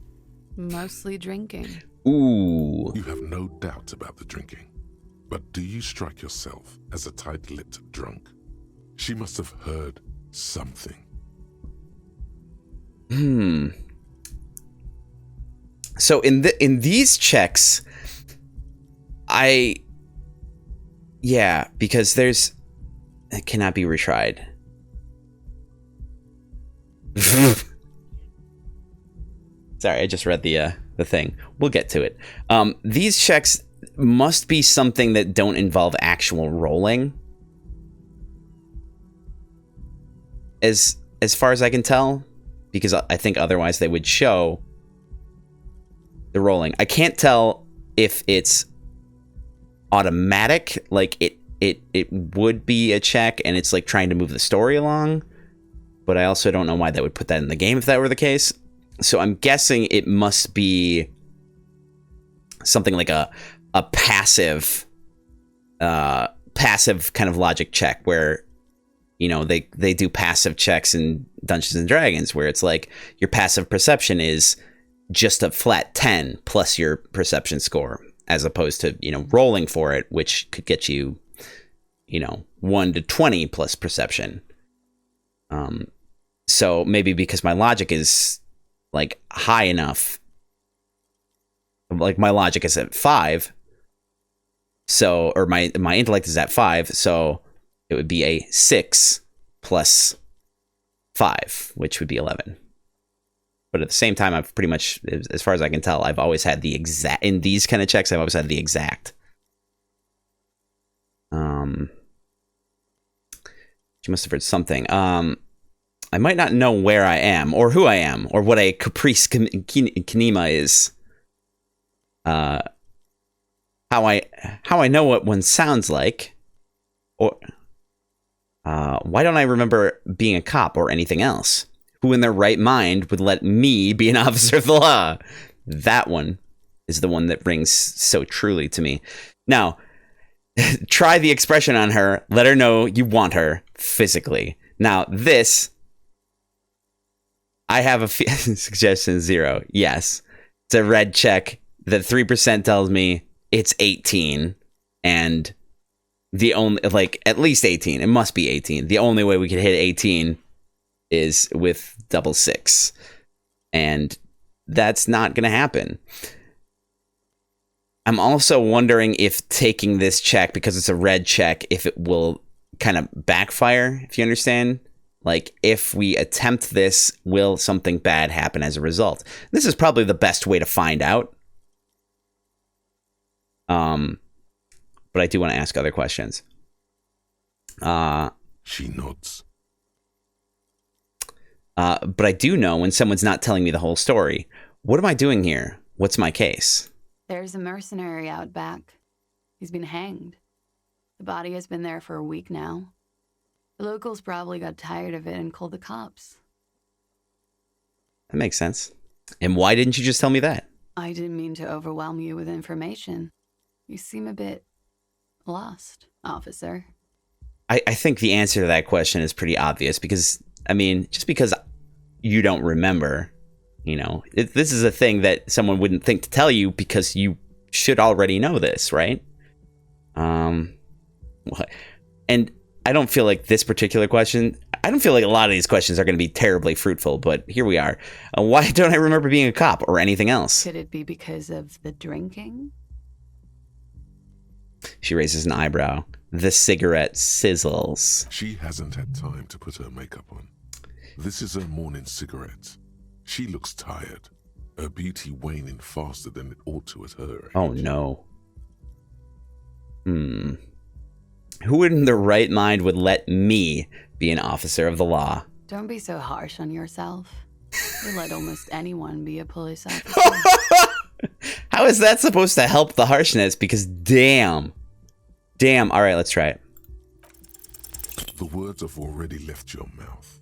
mostly drinking. Ooh. You have no doubt about the drinking. But do you strike yourself as a tight-lipped drunk? She must have heard something. So in these checks, because it cannot be retried. Sorry, I just read the thing. We'll get to it. These checks must be something that don't involve actual rolling. As far as I can tell, because I think otherwise they would show the rolling. I can't tell if it's automatic, like it would be a check and it's like trying to move the story along, but I also don't know why that would put that in the game if that were the case. So I'm guessing it must be something like a passive kind of logic check where, you know, they do passive checks in Dungeons and Dragons where it's like your passive perception is just a flat 10 plus your perception score, as opposed to, you know, rolling for it, which could get you, you know, 1 to 20 plus perception. So maybe because my logic is like high enough, like my logic is at 5, so, or my intellect is at 5, so it would be a 6 plus 5, which would be 11. But at the same time, I've pretty much, as far as I can tell, I've always had the exact, in these kind of checks, I've always had the exact. She must have heard something. I might not know where I am, or who I am, or what a caprice kinema is. How I know what one sounds like, or why don't I remember being a cop or anything else? Who in their right mind would let me be an officer of the law? That one is the one that rings so truly to me. Now, try the expression on her. Let her know you want her physically. Now, this, I have a suggestion 0. Yes, it's a red check. The 3% tells me it's 18, and the only, like, at least 18. It must be 18. The only way we could hit 18 is with double 6, and that's not going to happen. I'm also wondering if taking this check, because it's a red check, if it will kind of backfire, if you understand. Like, if we attempt this, will something bad happen as a result? This is probably the best way to find out. But I do want to ask other questions. She nods. But I do know when someone's not telling me the whole story. What am I doing here? What's my case? There's a mercenary out back. He's been hanged. The body has been there for a week now. The locals probably got tired of it and called the cops. That makes sense. And why didn't you just tell me that? I didn't mean to overwhelm you with information. You seem a bit lost, officer. I think the answer to that question is pretty obvious because, I mean, just because you don't remember, you know, this is a thing that someone wouldn't think to tell you because you should already know this, right? And I don't feel like this particular question, I don't feel like a lot of these questions are going to be terribly fruitful, but here we are. Why don't I remember being a cop or anything else? Could it be because of the drinking? She raises an eyebrow. The cigarette sizzles. She hasn't had time to put her makeup on. This is her morning cigarette. She looks tired. Her beauty waning faster than it ought to at her age. Oh no. Who in their right mind would let me be an officer of the law? Don't be so harsh on yourself. You let almost anyone be a police officer. How is that supposed to help the harshness? Because damn. All right, let's try it. The words have already left your mouth.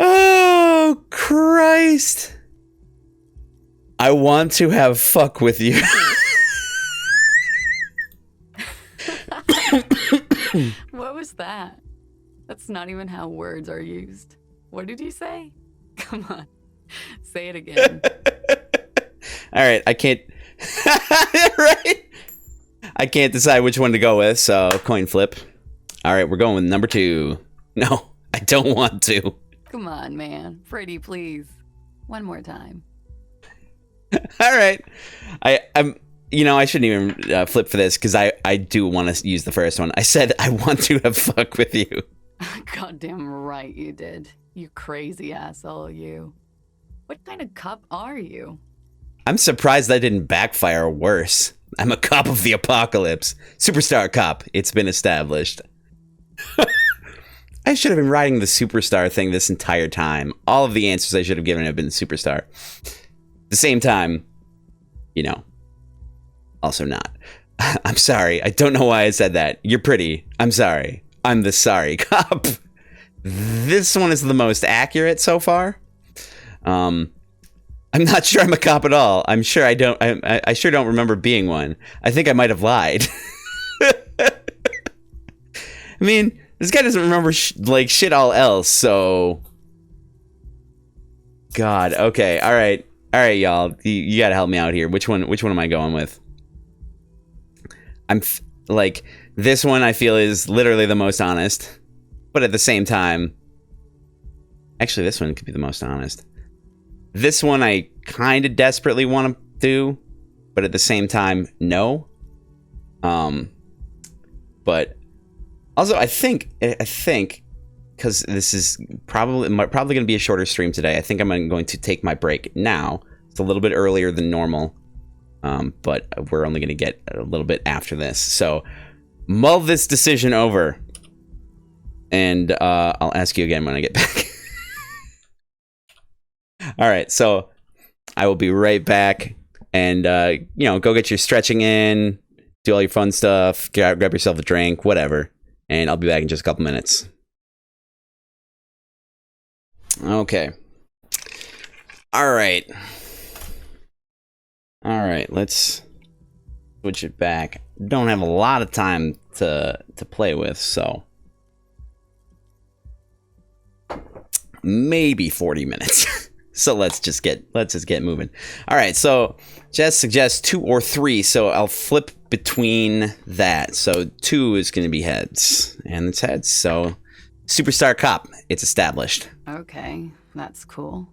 Oh, Christ. I want to have fuck with you. What was that? That's not even how words are used. What did you say? Come on, say it again. All right, I can't. Right? I can't decide which one to go with, so coin flip. All right, we're going with number 2. No, I don't want to. Come on, man. Pretty, please. One more time. All right. I'm. You know, I shouldn't even flip for this because I do want to use the first one. I said I want to have fuck with you. Goddamn right you did. You crazy asshole, you. What kind of cop are you? I'm surprised that didn't backfire worse. I'm a cop of the apocalypse. Superstar cop. It's been established. I should have been writing the superstar thing this entire time. All of the answers I should have given have been superstar. At the same time, you know, also not. I'm sorry. I don't know why I said that. You're pretty. I'm sorry. I'm the sorry cop. This one is the most accurate so far. I'm not sure I'm a cop at all. I'm sure I don't. I sure don't remember being one. I think I might have lied. I mean, this guy doesn't remember like shit all else. So, God. Okay. All right, y'all. You gotta help me out here. Which one am I going with? Like this one. I feel is literally the most honest, but at the same time, actually, this one could be the most honest. This one I kind of desperately want to do, but at the same time, no. But also, I think, because this is probably going to be a shorter stream today. I think I'm going to take my break now. It's a little bit earlier than normal, but we're only going to get a little bit after this. So mull this decision over, and I'll ask you again when I get back. All right, so I will be right back, and you know, go get your stretching in, do all your fun stuff, grab yourself a drink, whatever, and I'll be back in just a couple minutes. Okay. All right, let's switch it back. Don't have a lot of time to play with, so maybe 40 minutes. So let's just get moving. All right, so Jess suggests 2 or 3, so I'll flip between that. So 2 is going to be heads, and it's heads. So superstar cop, it's established. Okay, that's cool.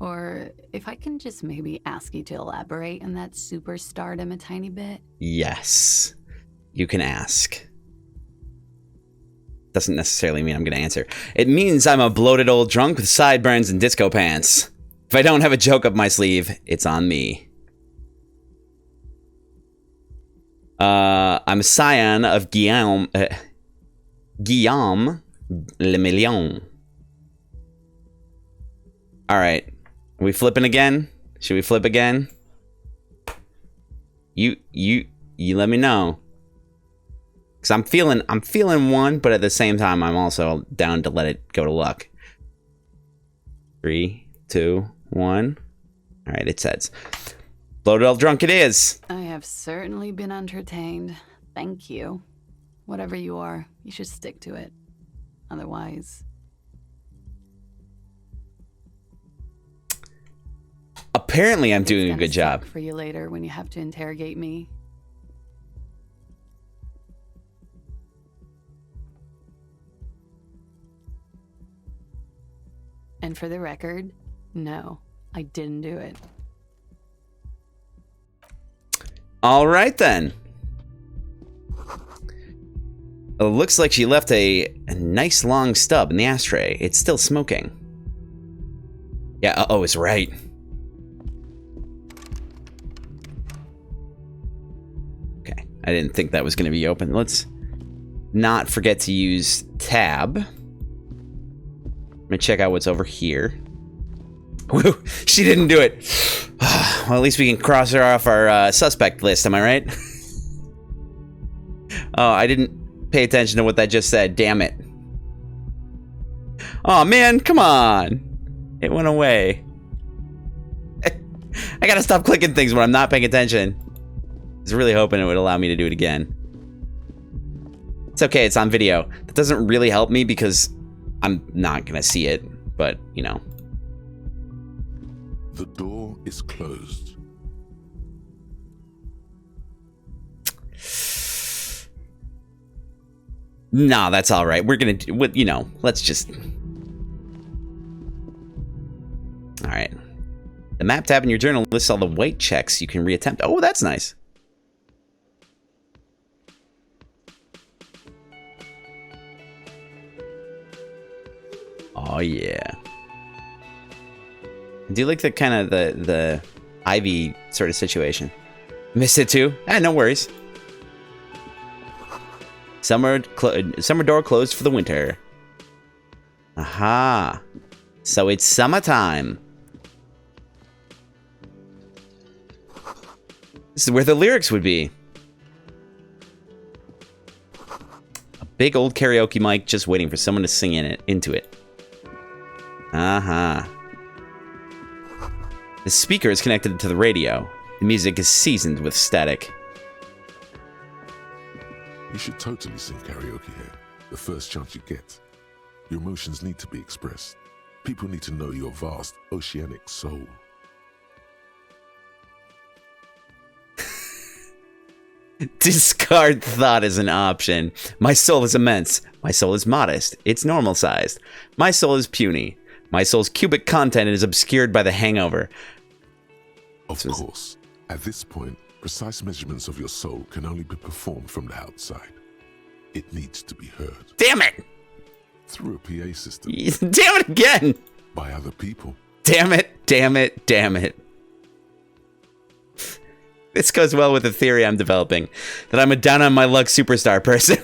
Or if I can just maybe ask you to elaborate on that superstardom a tiny bit. Yes, you can ask. Doesn't necessarily mean I'm going to answer. It means I'm a bloated old drunk with sideburns and disco pants. If I don't have a joke up my sleeve, it's on me. I'm a scion of Guillaume Le Million. All right, are we flipping again? Should we flip again? You let me know. Because I'm feeling one, but at the same time, I'm also down to let it go to luck. 3, 2, 1. All right, it says, bloated old drunk it is. I have certainly been entertained. Thank you. Whatever you are, you should stick to it. Otherwise... Apparently, I'm doing a good job. For you later when you have to interrogate me. And for the record, no, I didn't do it. All right, then. It looks like she left a nice long stub in the ashtray. It's still smoking. Yeah, it's right. Okay, I didn't think that was going to be open. Let's not forget to use tab. I'm gonna check out what's over here. Woo, she didn't do it. Well, at least we can cross her off our suspect list, am I right? Oh, I didn't pay attention to what that just said. Damn it. Oh, man, come on. It went away. I gotta stop clicking things when I'm not paying attention. I was really hoping it would allow me to do it again. It's okay, it's on video. That doesn't really help me because I'm not gonna see it, but, you know. The door is closed, Nah, that's all right. We're gonna do, you know, let's just... All right. The map tab in your journal lists all the white checks you can reattempt. Oh, that's nice. Oh, yeah. I do like the kind of the Ivy sort of situation. Missed it too? No worries. Summer door closed for the winter. Aha. So it's summertime. This is where the lyrics would be. A big old karaoke mic just waiting for someone to sing into it. Uh-huh. The speaker is connected to the radio. The music is seasoned with static. You should totally sing karaoke here, the first chance you get. Your emotions need to be expressed. People need to know your vast, oceanic soul. Discard thought as an option. My soul is immense. My soul is modest. It's normal sized. My soul is puny. My soul's cubic content is obscured by the hangover. Of course, at this point, precise measurements of your soul can only be performed from the outside. It needs to be heard. Damn it! Through a PA system. Damn it again! By other people. Damn it, damn it, damn it. This goes well with the theory I'm developing, that I'm a down-on-my-luck superstar person.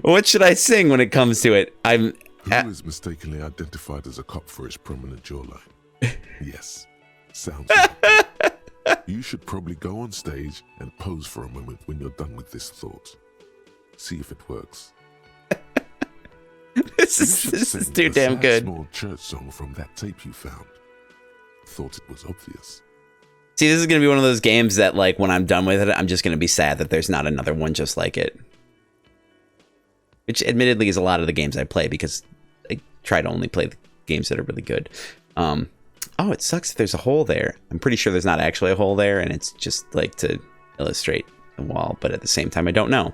What should I sing when it comes to it? Who is mistakenly identified as a cop for his prominent jawline? Yes, sounds like you should probably go on stage and pose for a moment when you're done with this thought. See if it works. This is too damn good. Small church song from that tape you found. Thought it was obvious. See, this is going to be one of those games that, like, when I'm done with it, I'm just going to be sad that there's not another one just like it. Which, admittedly, is a lot of the games I play, because I try to only play the games that are really good. Oh, it sucks if there's a hole there. I'm pretty sure there's not actually a hole there, and it's just, like, to illustrate the wall, but at the same time, I don't know.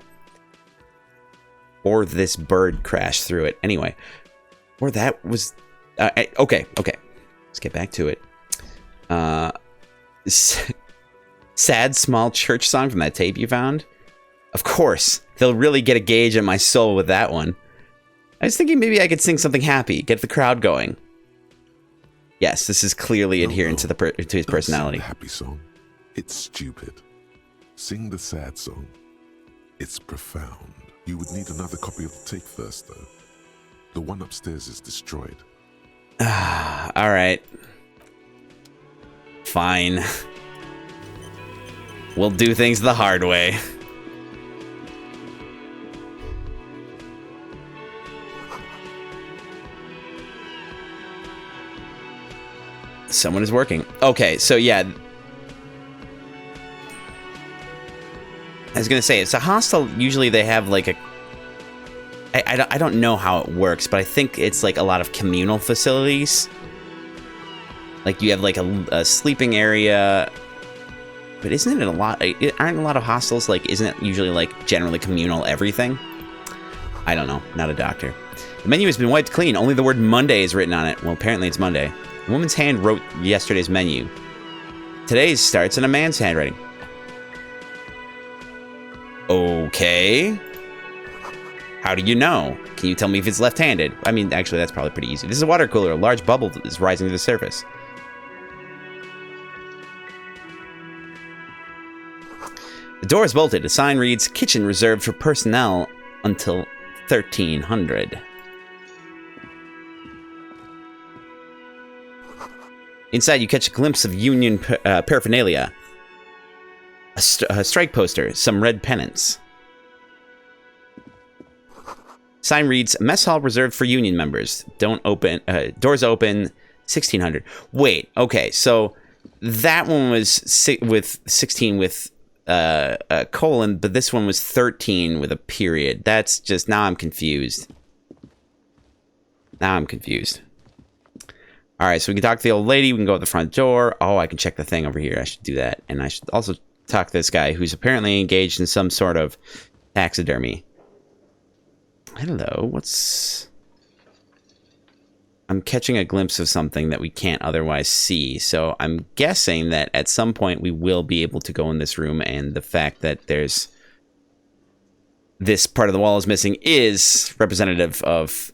Or this bird crashed through it. Anyway. Or that was... okay. Let's get back to it. Sad small church song from that tape you found? Of course. They'll really get a gauge on my soul with that one. I was thinking maybe I could sing something happy, get the crowd going. Yes, this is clearly adherent to his personality. Sing the happy song. It's stupid. Sing the sad song. It's profound. You would need another copy of the tape first, though. The one upstairs is destroyed. All right. Fine. We'll do things the hard way. Someone is working. Okay, so yeah. I was gonna say, it's a hostel. Usually they have like a... I don't know how it works, but I think it's like a lot of communal facilities. Like you have like a sleeping area, but isn't it a lot? Aren't a lot of hostels like? Isn't it usually like generally communal everything? I don't know. Not a doctor. The menu has been wiped clean. Only the word Monday is written on it. Well, apparently it's Monday. A woman's hand wrote yesterday's menu. Today's starts in a man's handwriting. Okay. How do you know? Can you tell me if it's left-handed? I mean, actually, that's probably pretty easy. This is a water cooler. A large bubble is rising to the surface. The door is bolted. A sign reads, "Kitchen reserved for personnel until 1300. Inside, you catch a glimpse of union paraphernalia. A strike poster, some red pennants. Sign reads, "Mess hall reserved for union members. Don't open. Doors open 1600. Wait, okay, so that one was with 16 with a colon, but this one was 13 with a period. That's just, now I'm confused. All right, so we can talk to the old lady. We can go to the front door. Oh, I can check the thing over here. I should do that. And I should also talk to this guy who's apparently engaged in some sort of Taxidermy. Hello, what's... I'm catching a glimpse of something that we can't otherwise see, so I'm guessing that at some point we will be able to go in this room, and the fact that there's... this part of the wall is missing is representative of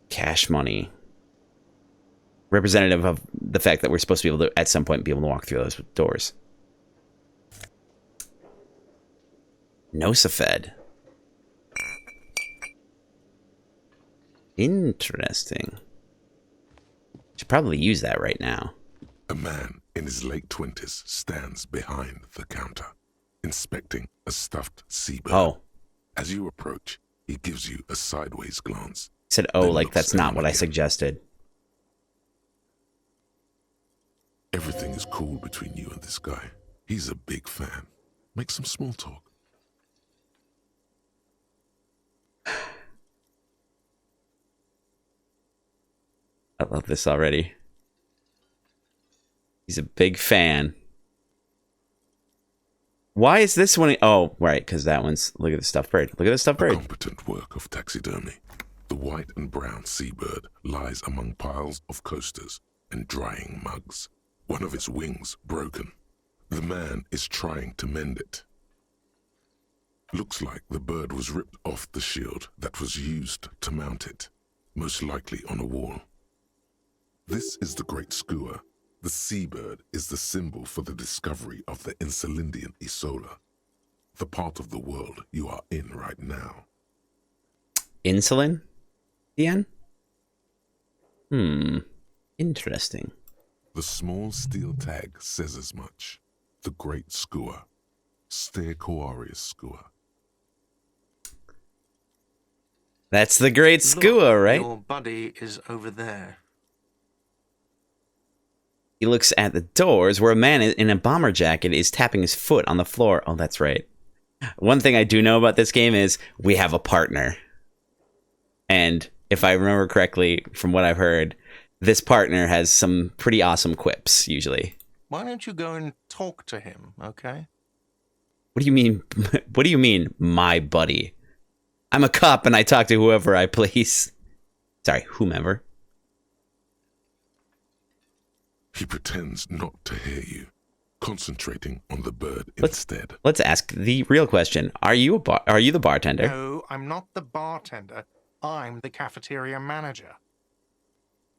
cash money. Representative of the fact that we're supposed to be able to, at some point, be able to walk through those doors. Nosafed. Interesting. Should probably use that right now. A man in his late 20s stands behind the counter, inspecting a stuffed seabird. Oh. As you approach, he gives you a sideways glance. He said, oh, then like looks that's not down what I again. suggested. Everything is cool between you and this guy. He's a big fan. Make some small talk. I love this already. He's a big fan. Why is this one? Oh, right, because that one's... Look at the stuffed bird. Look at the stuffed A bird. competent work of taxidermy. The white and brown seabird lies among piles of coasters and drying mugs. One of its wings broken. The man is trying to mend it. Looks like the bird was ripped off the shield that was used to mount it, most likely on a wall. This is the Great Skua. The seabird is the symbol for the discovery of the Insulindian Isola, the part of the world you are in right now. Insulin? Ian? Interesting. The small steel tag says as much. The Great Skua. Stegosaurus Skua. That's the Great Skua, right? Your buddy is over there. He looks at the doors where a man in a bomber jacket is tapping his foot on the floor. Oh, that's right. One thing I do know about this game is we have a partner. And if I remember correctly from what I've heard, this partner has some pretty awesome quips, usually. Why don't you go and talk to him, okay? What do you mean? What do you mean, my buddy? I'm a cop and I talk to whoever I please. Sorry, whomever. He pretends not to hear you, concentrating on the bird instead. Let's ask the real question. Are you the bartender? No, I'm not the bartender. I'm the cafeteria manager.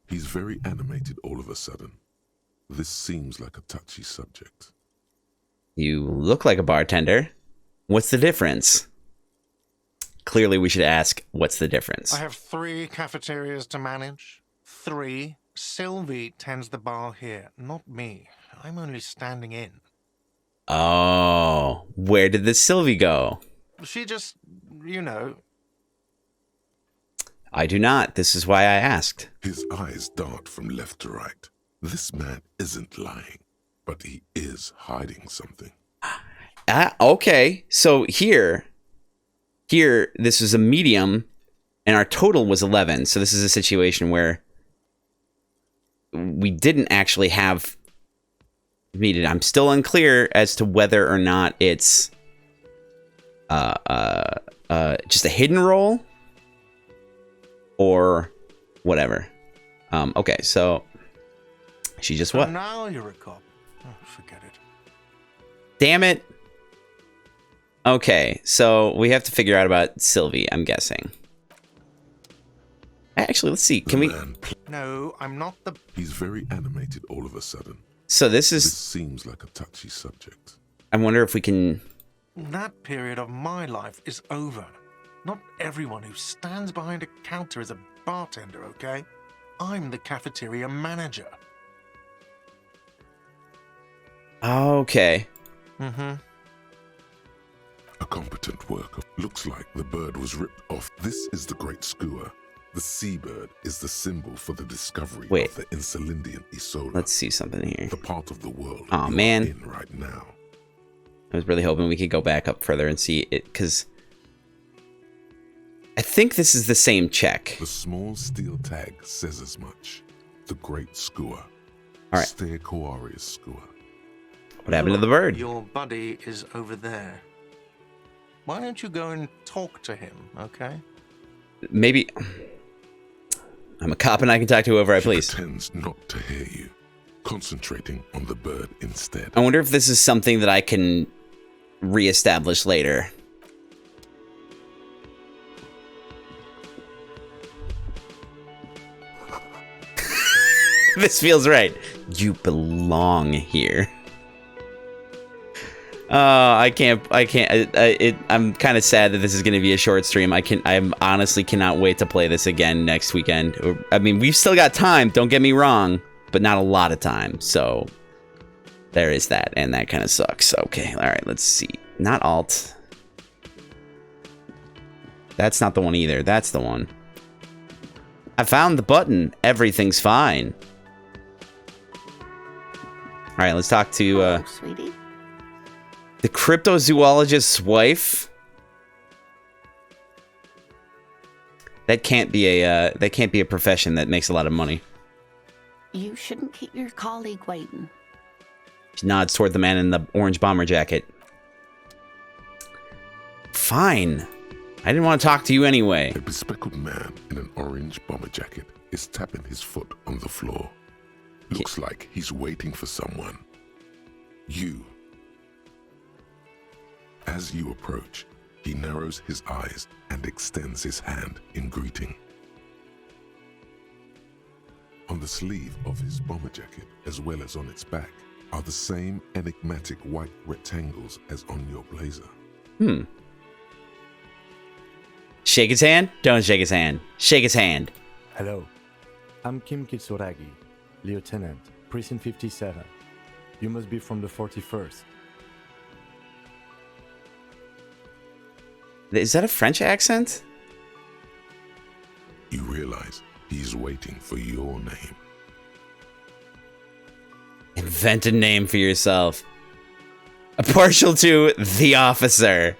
He's very animated all of a sudden. This seems like a touchy subject. You look like a bartender. What's the difference? Clearly we should ask, what's the difference? I have 3 cafeterias to manage. 3. Sylvie tends the bar here, not me. I'm only standing in. Oh, where did the Sylvie go? She just, you know... I do not. This is why I asked. His eyes dart from left to right. This man isn't lying, but he is hiding something. Okay, so here, this is a medium, and our total was 11. So this is a situation where we didn't actually have needed. I'm still unclear as to whether or not it's just a hidden roll or whatever. Okay, so she just what? Now you're a cop. Oh, forget it. Damn it. Okay, so we have to figure out about Sylvie, I'm guessing. Actually, let's see. Can we... No, I'm not the... He's very animated all of a sudden. So this This is... seems like a touchy subject. I wonder if we can... That period of my life is over. Not everyone who stands behind a counter is a bartender, okay? I'm the cafeteria manager. Okay. Mm-hmm. A competent worker. Looks like the bird was ripped off. This is the Great Skua. The seabird is the symbol for the discovery Wait. of the Insulindian Isola. Let's see something here. The part of the world Aw, you man. are in right now. I was really hoping we could go back up further and see it, because I think this is the same check. The small steel tag says as much. The Great Skua. All right. Stegosaurus Skua. What happened to the bird? Your buddy is over there. Why don't you go and talk to him, okay? Maybe I'm a cop and I can talk to whoever I He please. pretends not to hear you, concentrating on the bird instead. I wonder if this is something that I can reestablish later. This feels right. You belong here. I can't. I'm kind of sad that this is going to be a short stream. I honestly cannot wait to play this again next weekend. I mean, we've still got time. Don't get me wrong, but not a lot of time. So there is that, and that kind of sucks. Okay, all right. Let's see. Not alt. That's not the one either. That's the one. I found the button. Everything's fine. All right, let's talk to Hello, sweetie. the cryptozoologist's wife. That can't be a profession that makes a lot of money. You shouldn't keep your colleague waiting. She nods toward the man in the orange bomber jacket. Fine. I didn't want to talk to you anyway. A bespectacled man in an orange bomber jacket is tapping his foot on the floor. Looks like he's waiting for someone. You. As you approach, he narrows his eyes and extends his hand in greeting. On the sleeve of his bomber jacket, as well as on its back, are the same enigmatic white rectangles as on your blazer. Shake his hand? Don't shake his hand. Shake his hand. Hello, I'm Kim Kitsuragi, Lieutenant, Precinct 57. You must be from the 41st. Is that a French accent? You realize he's waiting for your name. Invent a name for yourself. A partial to the officer.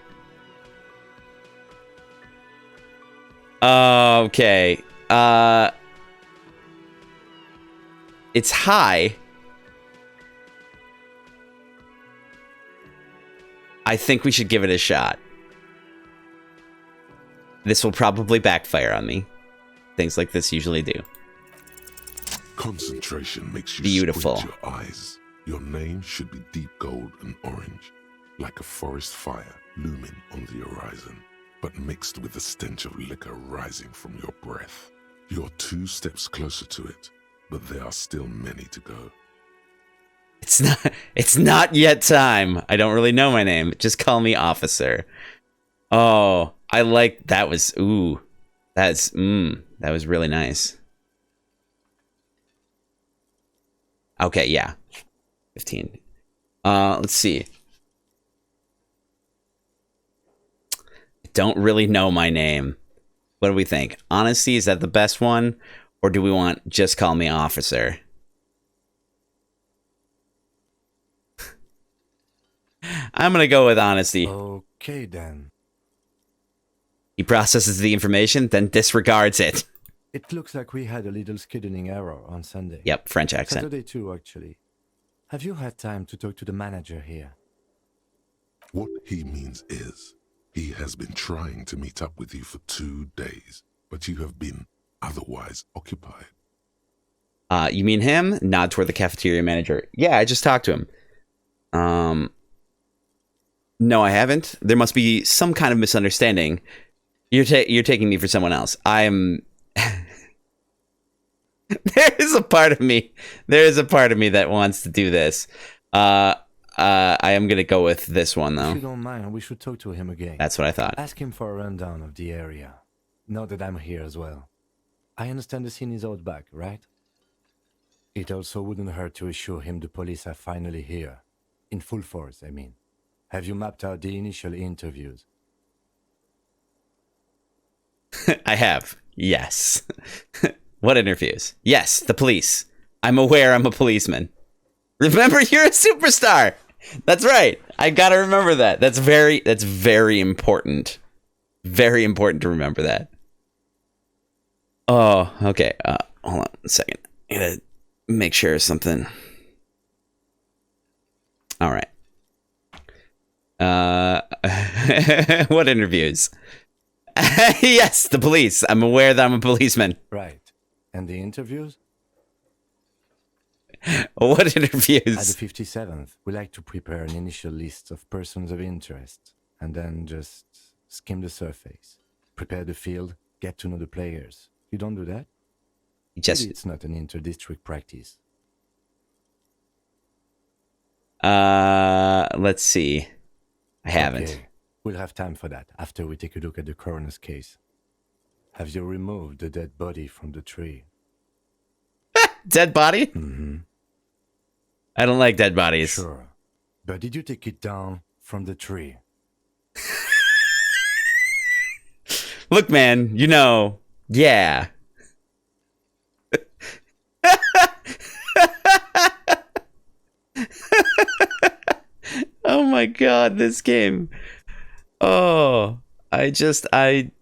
Okay. It's high. I think we should give it a shot. This will probably backfire on me. Things like this usually do. Concentration makes you Beautiful. squint your eyes. Your name should be deep gold and orange, like a forest fire looming on the horizon, but mixed with the stench of liquor rising from your breath. You're 2 steps closer to it, but there are still many to go. It's not yet time. I don't really know my name. Just call me officer. Oh, I like that was that was really nice. Okay, yeah. 15. Let's see. I don't really know my name. What do we think? Honesty, is that the best one? Or do we want just call me officer? I'm gonna go with honesty. Okay then. He processes the information, then disregards it. It looks like we had a little scheduling error on Sunday. Yep, French accent. Saturday too, actually. Have you had time to talk to the manager here? What he means is, he has been trying to meet up with you for 2 days, but you have been otherwise occupied. You mean him? Nod toward the cafeteria manager. Yeah, I just talked to him. No, I haven't. There must be some kind of misunderstanding. You're taking me for someone else. I'm... There is a part of me that wants to do this. I am going to go with this one, though. If you don't mind, we should talk to him again. That's what I thought. Ask him for a rundown of the area. Now that I'm here as well. I understand the scene is out back, right? It also wouldn't hurt to assure him the police are finally here. In full force, I mean. Have you mapped out the initial interviews? I have. Yes. What interviews? Yes, the police. I'm aware I'm a policeman. Remember, you're a superstar. That's right. I gotta remember that. That's very important. Very important to remember that. Oh, okay. Hold on a second. I gotta make sure of something. All right. What interviews? Yes, the police. I'm aware that I'm a policeman. Right. And the interviews? What At interviews? the 57th, we like to prepare an initial list of persons of interest and then just skim the surface. Prepare the field, get to know the players. You don't do that? Just Maybe it's not an inter-district practice. let's see. I haven't. Okay. We'll have time for that after we take a look at the coroner's case. Have you removed the dead body from the tree? Dead body? Mm-hmm. I don't like dead bodies. Sure. But did you take it down from the tree? Look, man, yeah. Oh my god, this game. Oh, okay.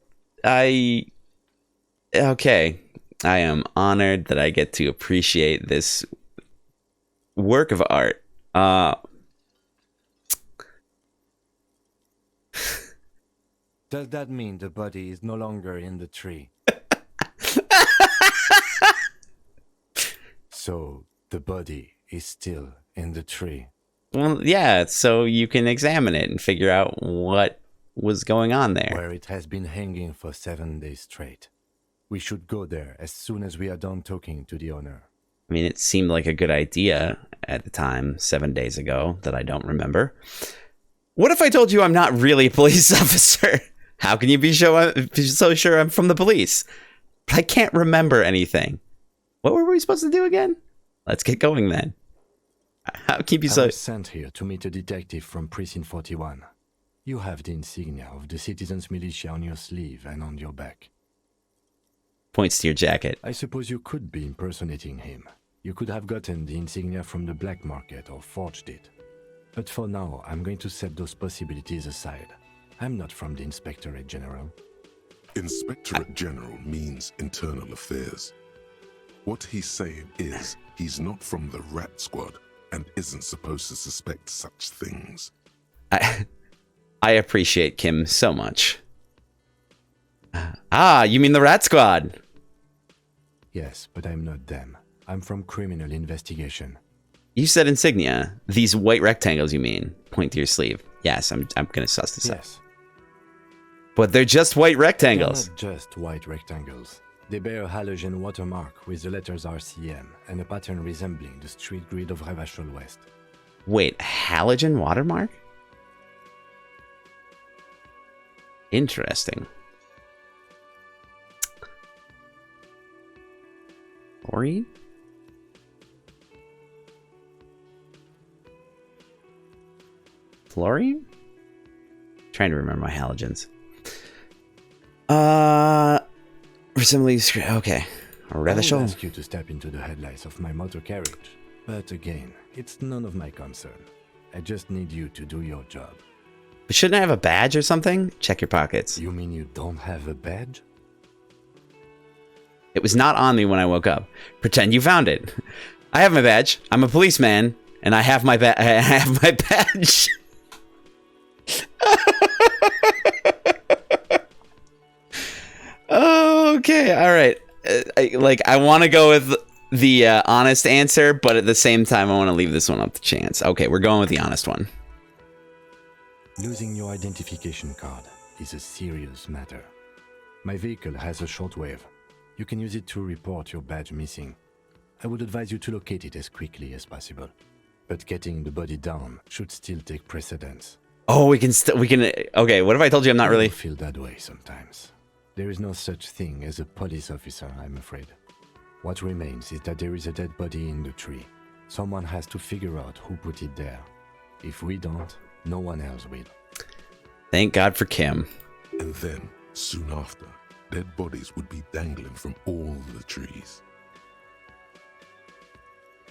I am honored that I get to appreciate this work of art. Does that mean the body is no longer in the tree? So the body is still in the tree. Well, yeah, so you can examine it and figure out what was going on there. Where it has been hanging for 7 days straight. We should go there as soon as we are done talking to the owner. I mean, it seemed like a good idea at the time, 7 days ago, that I don't remember. What if I told you I'm not really a police officer? How can you be so sure I'm from the police? But I can't remember anything. What were we supposed to do again? Let's get going then. How can you be I so... was sent here to meet a detective from Precinct 41. You have the insignia of the Citizens Militia on your sleeve and on your back. Points to your jacket. I suppose you could be impersonating him. You could have gotten the insignia from the black market or forged it. But for now, I'm going to set those possibilities aside. I'm not from the Inspectorate General. Inspectorate General means internal affairs. What he's saying is he's not from the rat squad and isn't supposed to suspect such things. I appreciate Kim so much. You mean the Rat Squad? Yes, but I'm not them. I'm from criminal investigation. You said insignia. These white rectangles, you mean? Point to your sleeve. Yes, I'm gonna suss this out. Yes. But they're just white They're rectangles. not just white rectangles. They bear a halogen watermark with the letters RCM and a pattern resembling the street grid of Revachol West. Wait, halogen watermark? Interesting. Chlorine? Fluorine? Trying to remember my halogens. Resembling okay. I would Revachol. ask you to step into the headlights of my motor carriage. But again, it's none of my concern. I just need you to do your job. But shouldn't I have a badge or something? Check your pockets. You mean you don't have a badge? It was not on me when I woke up. Pretend you found it. I have my badge. I'm a policeman, and I have my badge. Okay, all right. I want to go with the honest answer, but at the same time, I want to leave this one up to chance. Okay, we're going with the honest one. Losing your identification card is a serious matter. My vehicle has a shortwave. You can use it to report your badge missing. I would advise you to locate it as quickly as possible. But getting the body down should still take precedence. Oh, we can. Okay, what if I told you I'm not really? I feel that way sometimes. There is no such thing as a police officer, I'm afraid. What remains is that there is a dead body in the tree. Someone has to figure out who put it there. If we don't, no one else will. Thank God for Kim. And then, soon after, dead bodies would be dangling from all the trees.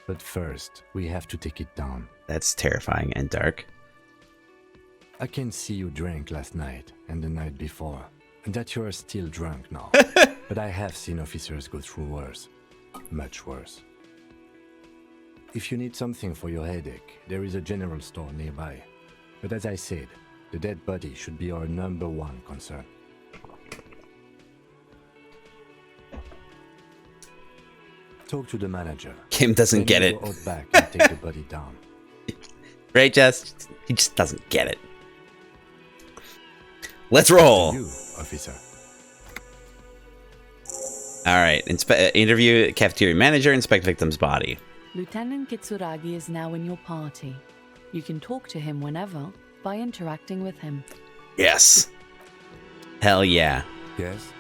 But first, we have to take it down. That's terrifying and dark. I can see you drank last night and the night before, and that you are still drunk now. But I have seen officers go through worse. Much worse. If you need something for your headache, there is a general store nearby. But as I said, The dead body should be our #1 concern. Talk to the manager. Kim doesn't get it. Go out back and take the body down. Right, Jess? He just doesn't get it. Let's roll. You, officer. All right. Interview cafeteria manager. Inspect victim's body. Lieutenant Kitsuragi is now in your party. You can talk to him whenever by interacting with him. Yes. Hell yeah. Yes?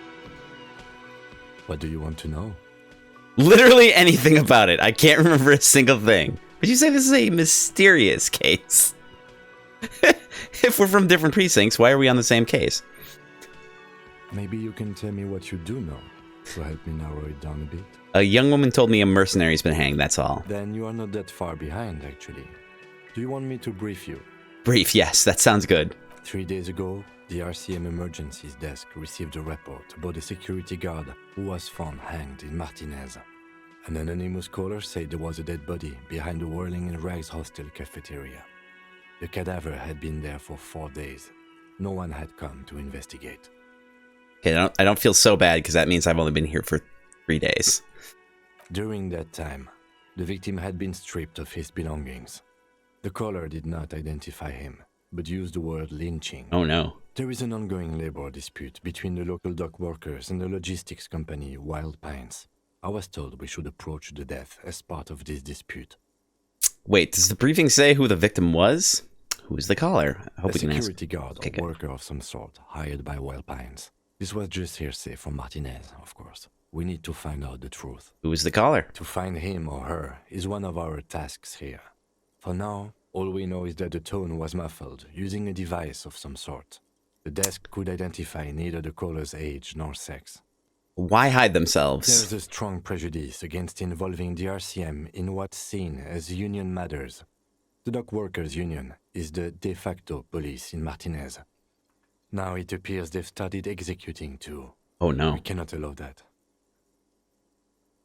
What do you want to know? Literally anything about it. I can't remember a single thing. But you say this is a mysterious case. If we're from different precincts, why are we on the same case? Maybe you can tell me what you do know to help me narrow it down a bit. A young woman told me a mercenary's been hanged, that's all. Then you are not that far behind, actually. Do you want me to brief you? Brief, yes, that sounds good. 3 days ago, the RCM Emergencies Desk received a report about a security guard who was found hanged in Martinez. An anonymous caller said there was a dead body behind the Whirling in Rags hostel cafeteria. The cadaver had been there for 4 days. No one had come to investigate. Okay, I don't feel so bad because that means I've only been here for 3 days. During that time, the victim had been stripped of his belongings. The caller did not identify him, but used the word lynching. Oh no. There is an ongoing labor dispute between the local dock workers and the logistics company Wild Pines. I was told we should approach the death as part of this dispute. Wait, does the briefing say who the victim was? Who was the caller? I hope a we can ask. security guard Okay, or good. worker of some sort, hired by Wild Pines. This was just hearsay from Martinez, of course. We need to find out the truth. Who was the caller? To find him or her is one of our tasks here. For now, all we know is that the tone was muffled, using a device of some sort. The desk could identify neither the caller's age nor sex. Why hide themselves? There's a strong prejudice against involving the RCM in what's seen as union matters. The Dock Workers Union is the de facto police in Martinez. Now it appears they've started executing too. Oh no. We cannot allow that.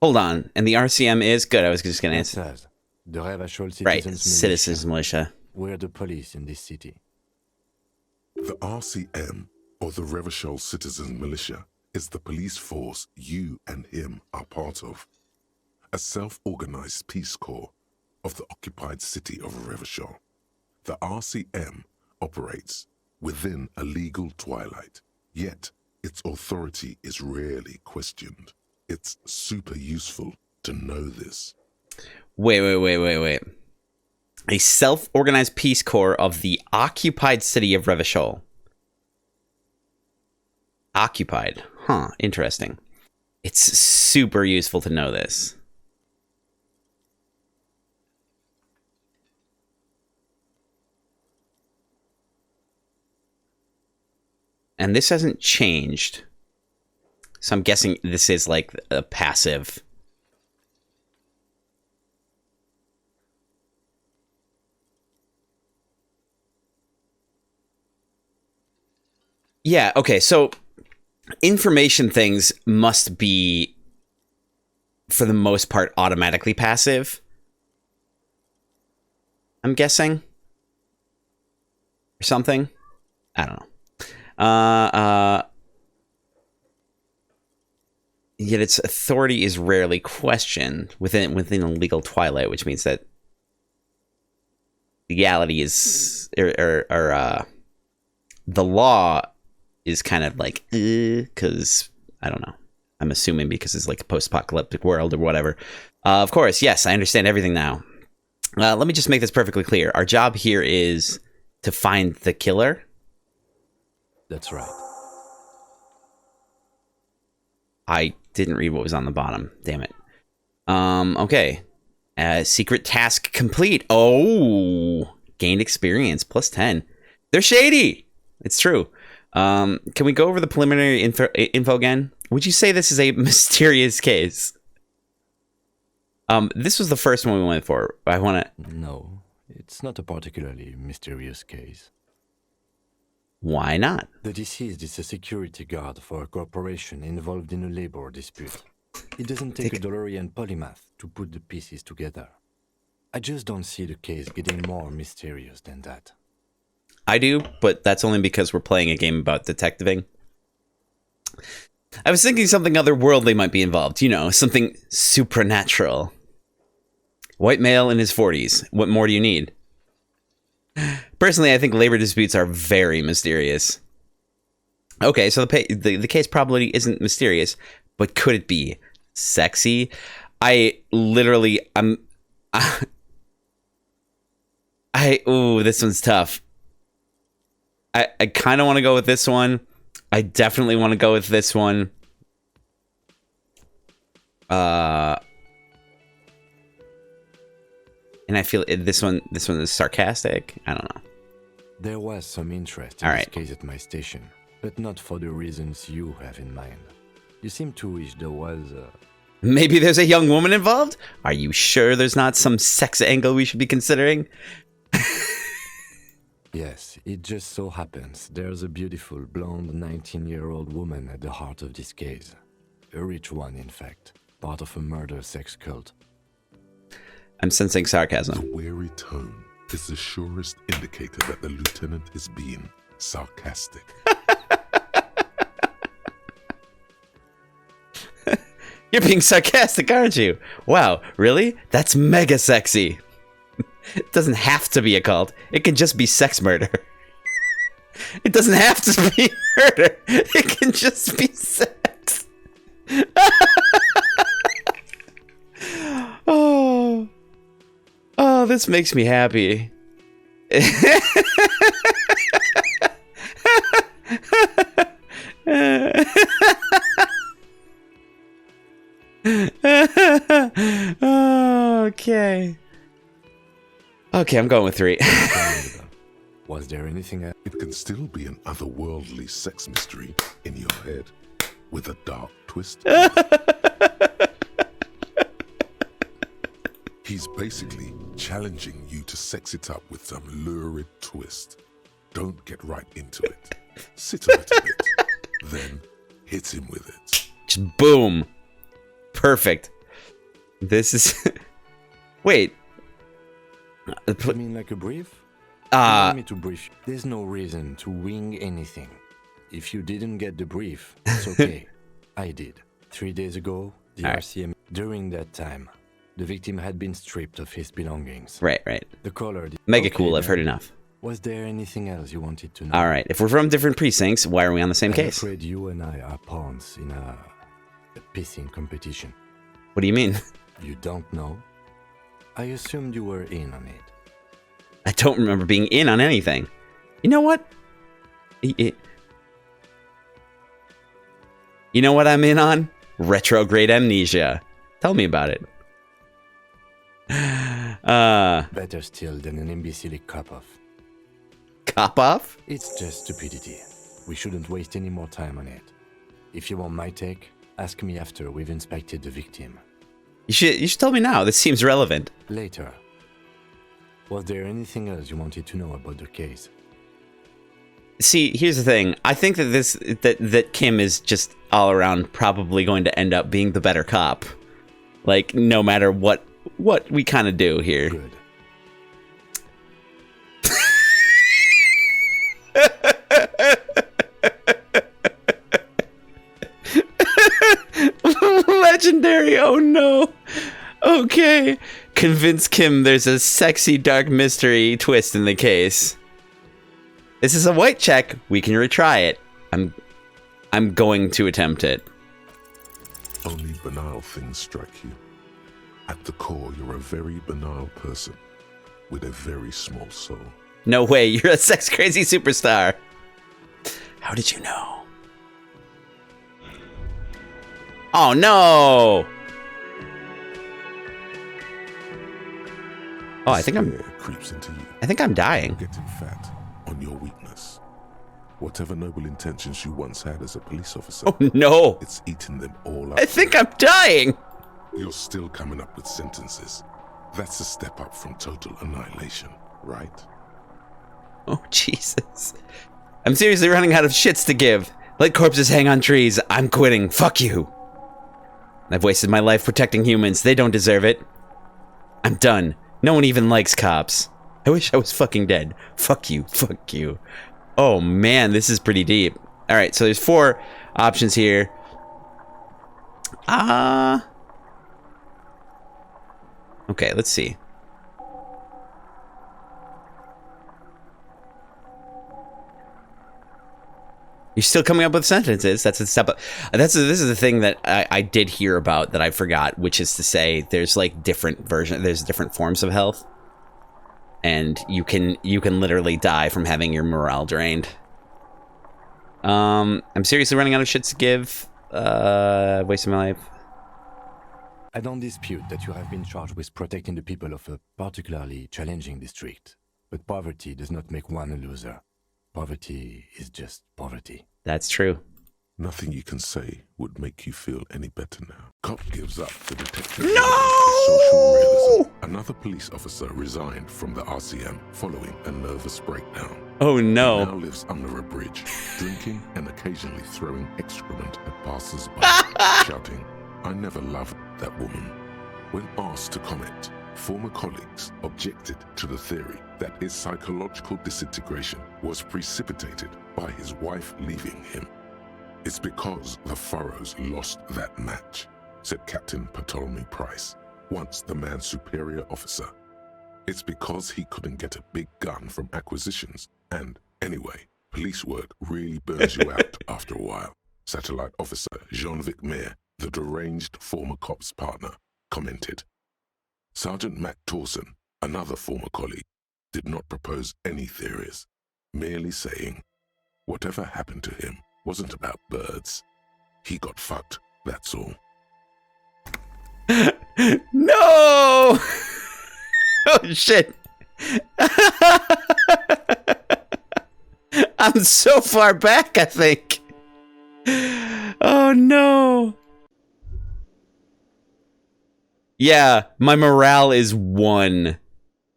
Hold on. And the RCM is good. I was just going to It answer. says, the Revachol Citizens Right. Militia. Citizens Militia. We're the police in this city. The RCM, or the Revachol Citizens Militia, is the police force you and him are part of. A self-organized peace corps of the occupied city of Revachol. The RCM operates within a legal twilight, yet its authority is rarely questioned. It's super useful to know this. Wait. A self-organized peace corps of the occupied city of Revachol. Occupied. Huh, interesting. It's super useful to know this. And this hasn't changed. So I'm guessing this is like a passive. Yeah, okay, so information things must be, for the most part, automatically passive. I'm guessing. Or something. I don't know. Yet its authority is rarely questioned within a legal twilight, which means that legality is, the law is kind of like, because, I don't know. I'm assuming because it's like a post-apocalyptic world or whatever. Of course, yes, I understand everything now. Let me just make this perfectly clear. Our job here is to find the killer. That's right. I didn't read what was on the bottom. Damn it. Okay. Secret task complete. Oh, gained experience plus 10. They're shady. It's true. Can we go over the preliminary info again? Would you say this is a mysterious case? This was the first one we went for. I want to. No, it's not a particularly mysterious case. Why not? The deceased is a security guard for a corporation involved in a labor dispute. It doesn't take a DeLorean polymath to put the pieces together. I just don't see the case getting more mysterious than that. I do, but that's only because we're playing a game about detectiving. I was thinking something otherworldly might be involved. You know, something supernatural. White male in his 40s. What more do you need? Personally, I think labor disputes are very mysterious. Okay, so the case probably isn't mysterious, but could it be sexy? Ooh, this one's tough. I kind of want to go with this one. I definitely want to go with this one. And I feel this one is sarcastic. I don't know. There was some interest in this case at my station, but not for the reasons you have in mind. You seem to wish there was Maybe there's a young woman involved? Are you sure there's not some sex angle we should be considering? Yes, it just so happens there's a beautiful blonde 19-year-old woman at the heart of this case. A rich one, in fact. Part of a murder sex cult. I'm sensing sarcasm. The weary tone is the surest indicator that the lieutenant is being sarcastic. You're being sarcastic, aren't you? Wow, really? That's mega sexy. It doesn't have to be a cult. It can just be sex murder. It doesn't have to be murder. It can just be sex. Oh, this makes me happy. Okay, I'm going with 3. Was there anything else? It can still be an otherworldly sex mystery in your head with a dark twist. He's basically challenging you to sex it up with some lurid twist. Don't get right into it. Sit a little bit, then hit him with it. Just boom. Perfect. This is... Wait. You mean like a brief? Uh, Allow me to brief you. There's no reason to wing anything. If you didn't get the brief, it's okay. I did. 3 days ago, the RCM... During that time, the victim had been stripped of his belongings. Right. The caller... Mega cool, I've heard enough. Was there anything else you wanted to know? Alright, if we're from different precincts, why are we on the same case? I'm afraid you and I are pawns in a pissing competition. What do you mean? You don't know? I assumed you were in on it. I don't remember being in on anything. You know what? You know what I'm in on? Retrograde amnesia. Tell me about it. Better still than an imbecilic cop-off. Cop-off? It's just stupidity. We shouldn't waste any more time on it. If you want my take, ask me after we've inspected the victim. You should tell me now. This seems relevant. Later. Was there anything else you wanted to know about the case? See, here's the thing. I think that that Kim is just all around probably going to end up being the better cop. Like, no matter what we kind of do here. Good. Legendary, oh no. Okay. Convince Kim there's a sexy dark mystery twist in the case. This is a white check. We can retry it. I'm going to attempt it. Only banal things strike you. At the core, you're a very banal person with a very small soul. No way, you're a sex crazy superstar. How did you know? Oh no! Oh, I think creeps into you. I think I'm dying. Getting fat on your weakness. Whatever noble intentions you once had as a police officer. Oh no! It's eaten them all up. I think I'm dying. You're still coming up with sentences. That's a step up from total annihilation, right? Oh Jesus! I'm seriously running out of shits to give. Let corpses hang on trees. I'm quitting. Fuck you. I've wasted my life protecting humans. They don't deserve it. I'm done. No one even likes cops. I wish I was fucking dead. Fuck you. Fuck you. Oh, man. This is pretty deep. All right. So there's 4 options here. Okay. Let's see. You're still coming up with sentences. That's a step up. This is the thing that I did hear about that I forgot, which is to say there's like different versions. There's different forms of health. And you can literally die from having your morale drained. I'm seriously running out of shits to give. Wasting my life. I don't dispute that you have been charged with protecting the people of a particularly challenging district. But poverty does not make one a loser. Poverty is just poverty. That's true. Nothing you can say would make you feel any better now. Cop gives up the detective. No! Social realism. Another police officer resigned from the RCM following a nervous breakdown. Oh He no. now lives under a bridge, drinking and occasionally throwing excrement at passers-by, shouting, "I never loved that woman." When asked to comment, former colleagues objected to the theory that his psychological disintegration was precipitated by his wife leaving him. "It's because the Furrows lost that match," said Captain Ptolemy Price, once the man's superior officer. "It's because he couldn't get a big gun from acquisitions, and anyway, police work really burns you out after a while," Satellite Officer Jean-Vic Mayer, the deranged former cop's partner, commented. Sergeant Matt Torson, another former colleague, did not propose any theories, merely saying, "Whatever happened to him wasn't about birds. He got fucked, that's all." No! Oh shit. I'm so far back, I think. Oh no. Yeah, my morale is 1.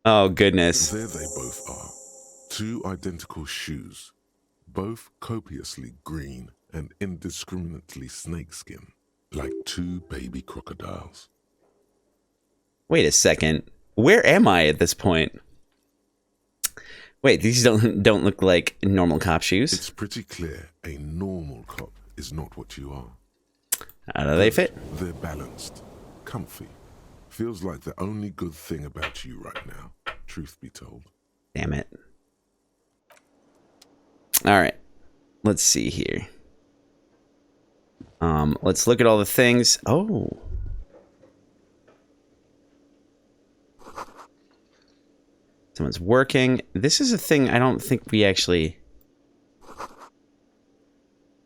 Oh goodness. There they both are. 2 identical shoes, both copiously green and indiscriminately snakeskin, like 2 baby crocodiles. Wait a second. Where am I at this point? Wait, these don't look like normal cop shoes. It's pretty clear a normal cop is not what you are. How do they fit? They're balanced, comfy. Feels like the only good thing about you right now, truth be told. Damn it. All right. Let's see here. Let's look at all the things. Oh. Someone's working. This is a thing I don't think we actually...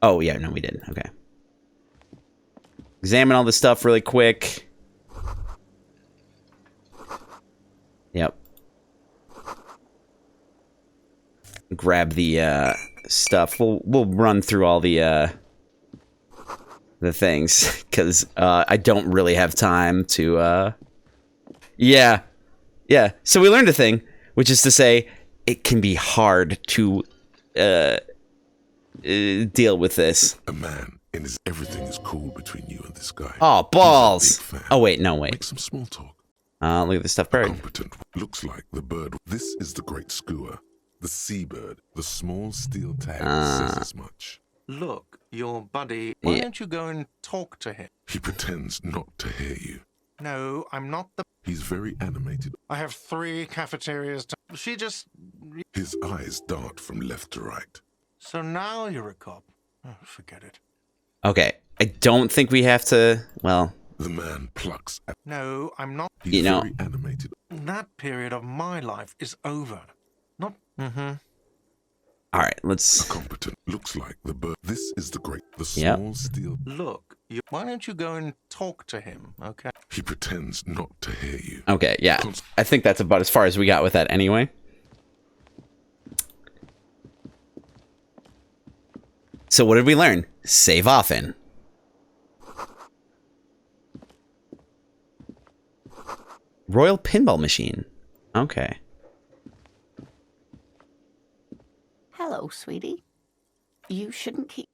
Oh, yeah, no, we didn't. Okay. Examine all this stuff really quick. Yep. Grab the stuff. We'll run through all the things because I don't really have time to. Yeah. So we learned a thing, which is to say, it can be hard to deal with this. A man and his everything is cool between you and this guy. Oh, balls! Oh wait, no wait. Make some small talk. Look at this stuff bird. Competent. Looks like the bird. This is the great skua, the seabird. The small steel tag says as much. Look, your buddy, why Yeah. don't you go and talk to him? He pretends not to hear you. No, I'm not the... He's very animated. I have 3 cafeterias to... She just... His eyes dart from left to right. So now you're a cop. Oh, forget it. Okay, I don't think we have to. Well, The man plucks at. No, I'm not. He's You know- very animated. That period of my life is over. Not... all right. Let's. Competent. Looks like the bird. This is the great. The Yep. small steel. Look, why don't you go and talk to him, okay? He pretends not to hear you. Okay, yeah. I think that's about as far as we got with that anyway. So what did we learn? Save often. Royal Pinball Machine. Okay. Hello, sweetie. You shouldn't keep...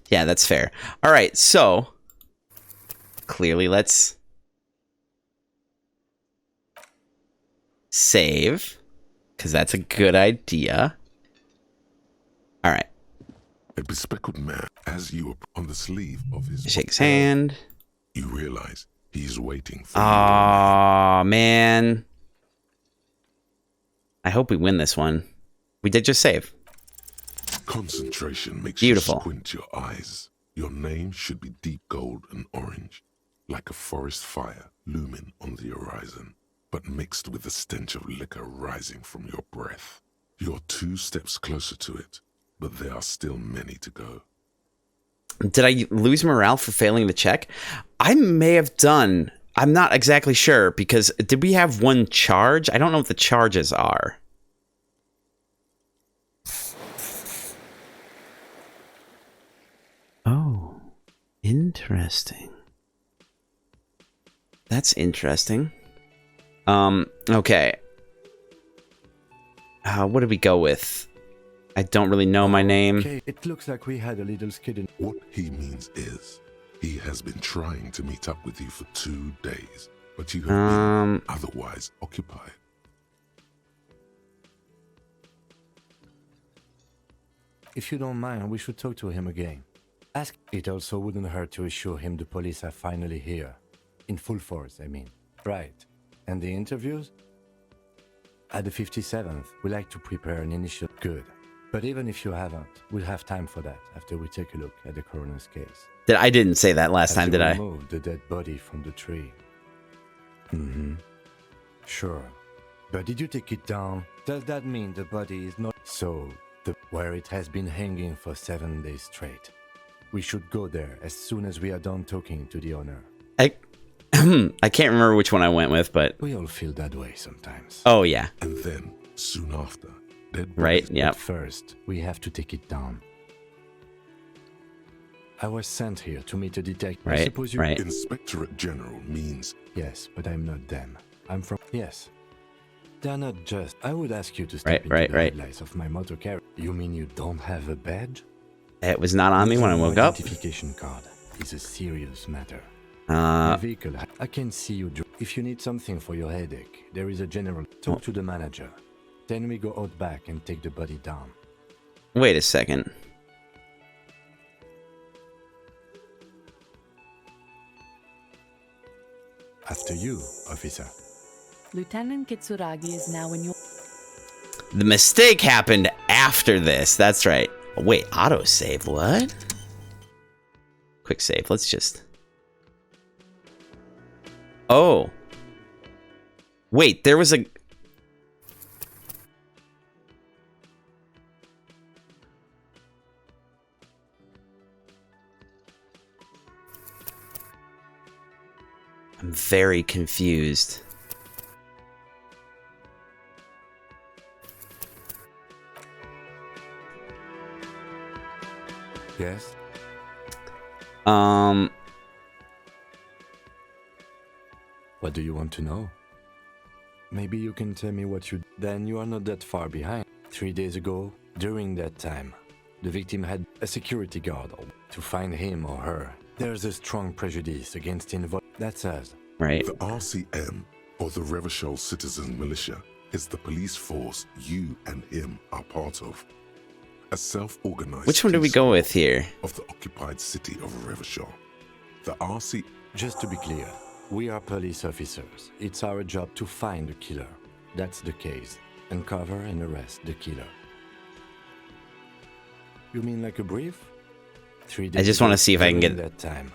Yeah, that's fair. All right, so clearly let's save. because that's a good idea. All right. A bespectacled man, as you are on the sleeve of his... Shake his hand. You realize he's waiting for you. Aw, man. I hope we win this one. We did just save. Concentration makes Beautiful. you squint your eyes. Your name should be deep gold and orange, like a forest fire looming on the horizon, but mixed with the stench of liquor rising from your breath. You're 2 steps closer to it, but there are still many to go. Did I lose morale for failing the check? I may have done. I'm not exactly sure, because did we have 1 charge? I don't know what the charges are. Oh, interesting. That's interesting. Okay. What did we go with? I don't really know my name. Okay, it looks like we had a little skid in... What he means is, he has been trying to meet up with you for 2 days, but you have been otherwise occupied. If you don't mind, we should talk to him again. Ask. It also wouldn't hurt to assure him the police are finally here. In full force, I mean. Right. And the interviews? At the 57th, we like to prepare an initial... Good. But even if you haven't, we'll have time for that after we take a look at the coroner's case. I didn't say that last time, did I? Remove the dead body from the tree. Mm-hmm. Sure. But did you take it down? Does that mean the body is not... So, where it has been hanging for 7 days straight. We should go there as soon as we are done talking to the owner. I can't remember which one I went with, but... We all feel that way sometimes. Oh, yeah. And then, soon after, dead right, bodies... yep. First, we have to take it down. I was sent here to meet a detective. Right, I suppose you... right. Inspectorate General means... Yes, but I'm not them. I'm from... Yes. They're not just... I would ask you to step Right, into right, the right. headlights of my motor carrier. You mean you don't have a badge? It was not on me when I woke up. Identification card is a serious matter. Uh, My vehicle... I can see you... If you need something for your headache, there is a general... Talk to the manager. Then we go out back and take the body down. wait a second. After you, officer. Lieutenant Kitsuragi is now in your... The mistake happened after this. That's right. Oh, wait, autosave. What? Quick save. Let's just... Oh. Wait, there was a... I'm very confused. Yes? What do you want to know? Maybe you can tell me what you... Then you are not that far behind. 3 days ago, during that time, the victim had a security guard to find him or her. There's a strong prejudice against That's us. Right. The RCM, or the Revachol Citizen Militia, is the police force you and him are part of. A self-organized... Which one do we police go corps with here? of the occupied city of Revachol. The RC... Just to be clear, we are police officers. It's our job to find the killer. That's the case. Uncover and arrest the killer. You mean like a brief? 3 days I just want to see if I can during get... that time.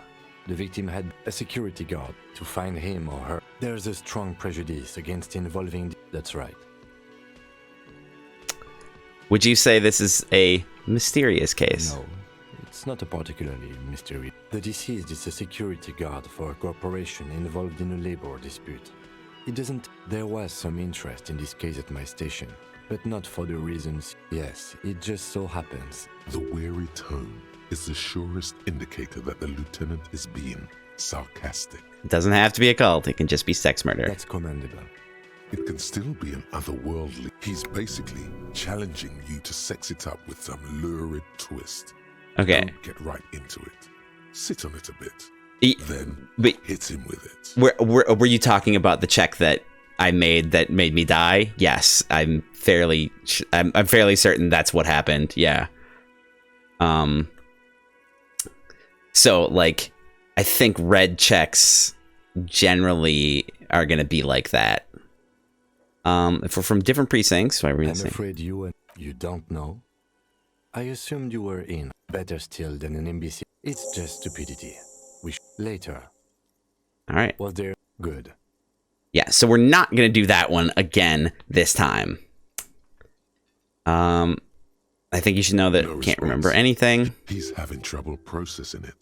The victim had a security guard to find him or her. There's a strong prejudice against involving... That's right. Would you say this is a mysterious case? No, it's not a particularly mysterious. The deceased is a security guard for a corporation involved in a labor dispute. It doesn't... There was some interest in this case at my station, but not for the reasons... Yes, it just so happens. The weary tone is the surest indicator that the lieutenant is being sarcastic. It doesn't have to be a cult. It can just be sex murder. That's commendable. It can still be an otherworldly... He's basically challenging you to sex it up with some lurid twist. Okay. Don't get right into it. Sit on it a bit. Then But hit him with it. were you talking about the check that I made that made me die? Yes, I'm fairly certain that's what happened. Yeah. So like, I think red checks generally are gonna be like that. If we're from different precincts, so I'm afraid you don't know. I assumed you were in. Better still than an NBC. It's just stupidity. Later. All right. Was there good? Yeah, so we're not gonna do that one again this time. I think you should know that No can't remember response. anything. He's having trouble processing it,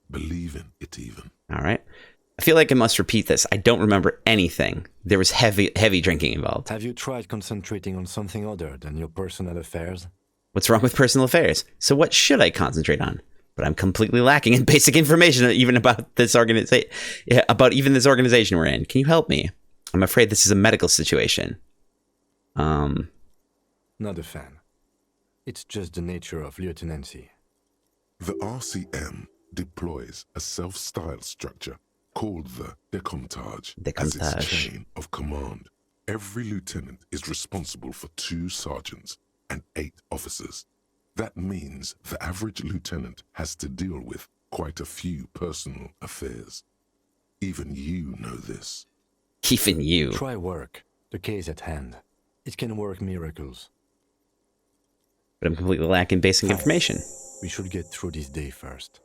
believing it even. All right. I feel like I must repeat this. I don't remember anything. There was heavy drinking involved. Have you tried concentrating on something other than your personal affairs? What's wrong with personal affairs? So what should I concentrate on? But I'm completely lacking in basic information even about this organization, this organization we're in. Can you help me? I'm afraid this is a medical situation. Not a fan. It's just the nature of lieutenancy. The RCM deploys a self-styled structure called the decomptage as its chain of command. Every lieutenant is responsible for 2 sergeants and 8 officers. That means the average lieutenant has to deal with quite a few personal affairs. Even you know this. Even you. Try work. The case at hand. It can work miracles. But I'm completely lacking basic information. We should get through this day first.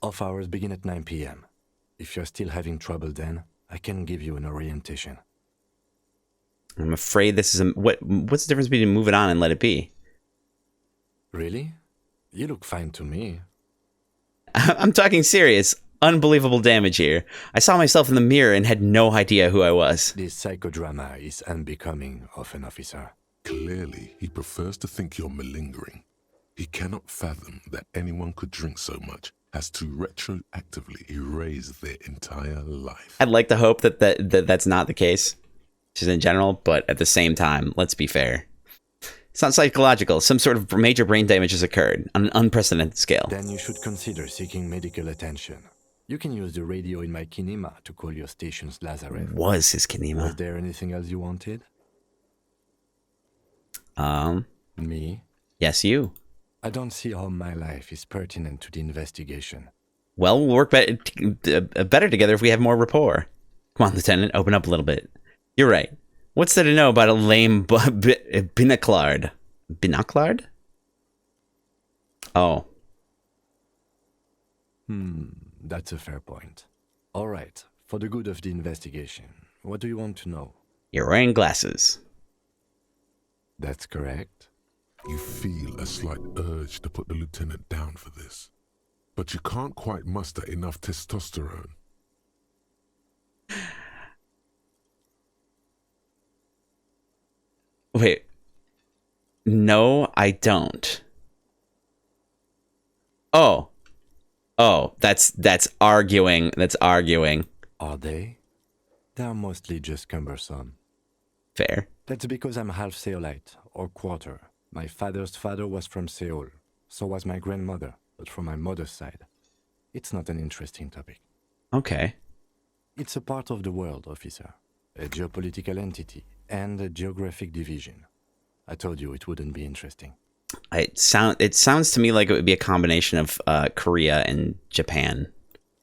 Off hours begin at 9 p.m. If you're still having trouble then, I can give you an orientation. I'm afraid this is what's the difference between move it on and let it be? Really? You look fine to me. I'm talking serious. Unbelievable damage here. I saw myself in the mirror and had no idea who I was. This psychodrama is unbecoming of an officer. Clearly, he prefers to think you're malingering. He cannot fathom that anyone could drink so much as to retroactively erase their entire life. I'd like to hope that's not the case, just in general, but at the same time, let's be fair. It's not psychological. Some sort of major brain damage has occurred on an unprecedented scale. Then you should consider seeking medical attention. You can use the radio in my kinema to call your station's lazaret. Was his kinema? Was there anything else you wanted? Me? Yes, you. I don't see how my life is pertinent to the investigation. Well, we'll work better together if we have more rapport. Come on, Lieutenant, open up a little bit. You're right. What's there to know about a lame binoclard? Binoclard? Oh. That's a fair point. All right, for the good of the investigation, what do you want to know? You're wearing glasses. That's correct. You feel a slight urge to put the lieutenant down for this, but you can't quite muster enough testosterone. Wait. No, I don't. Oh, that's arguing. That's arguing. Are they? They're mostly just cumbersome. Fair. That's because I'm half Seolite, or quarter. My father's father was from Seoul. So was my grandmother, but from my mother's side. It's not an interesting topic. Okay. It's a part of the world, officer. A geopolitical entity and a geographic division. I told you it wouldn't be interesting. It sounds to me like it would be a combination of Korea and Japan.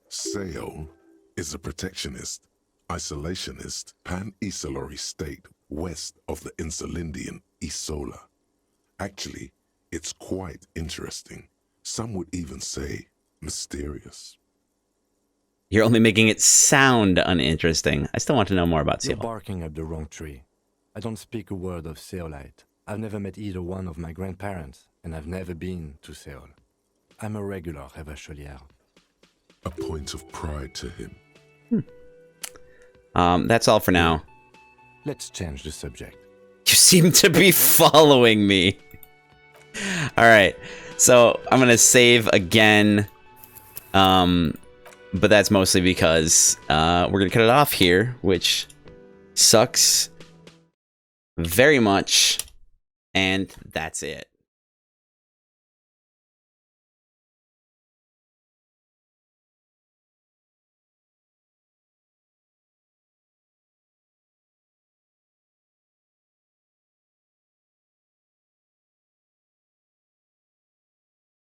Seoul is a protectionist, isolationist, pan-Isolary state west of the Insulindian Isola. Actually, it's quite interesting. Some would even say mysterious. You're only making it sound uninteresting. I still want to know more about You're Seoul. barking up the wrong tree. I don't speak a word of Seolite. I've never met either one of my grandparents, and I've never been to Seoul. I'm a regular Revachol. A point of pride to him. That's all for now. Let's change the subject. You seem to be following me. All right, so I'm gonna save again, but that's mostly because we're gonna cut it off here, which sucks very much, and that's it.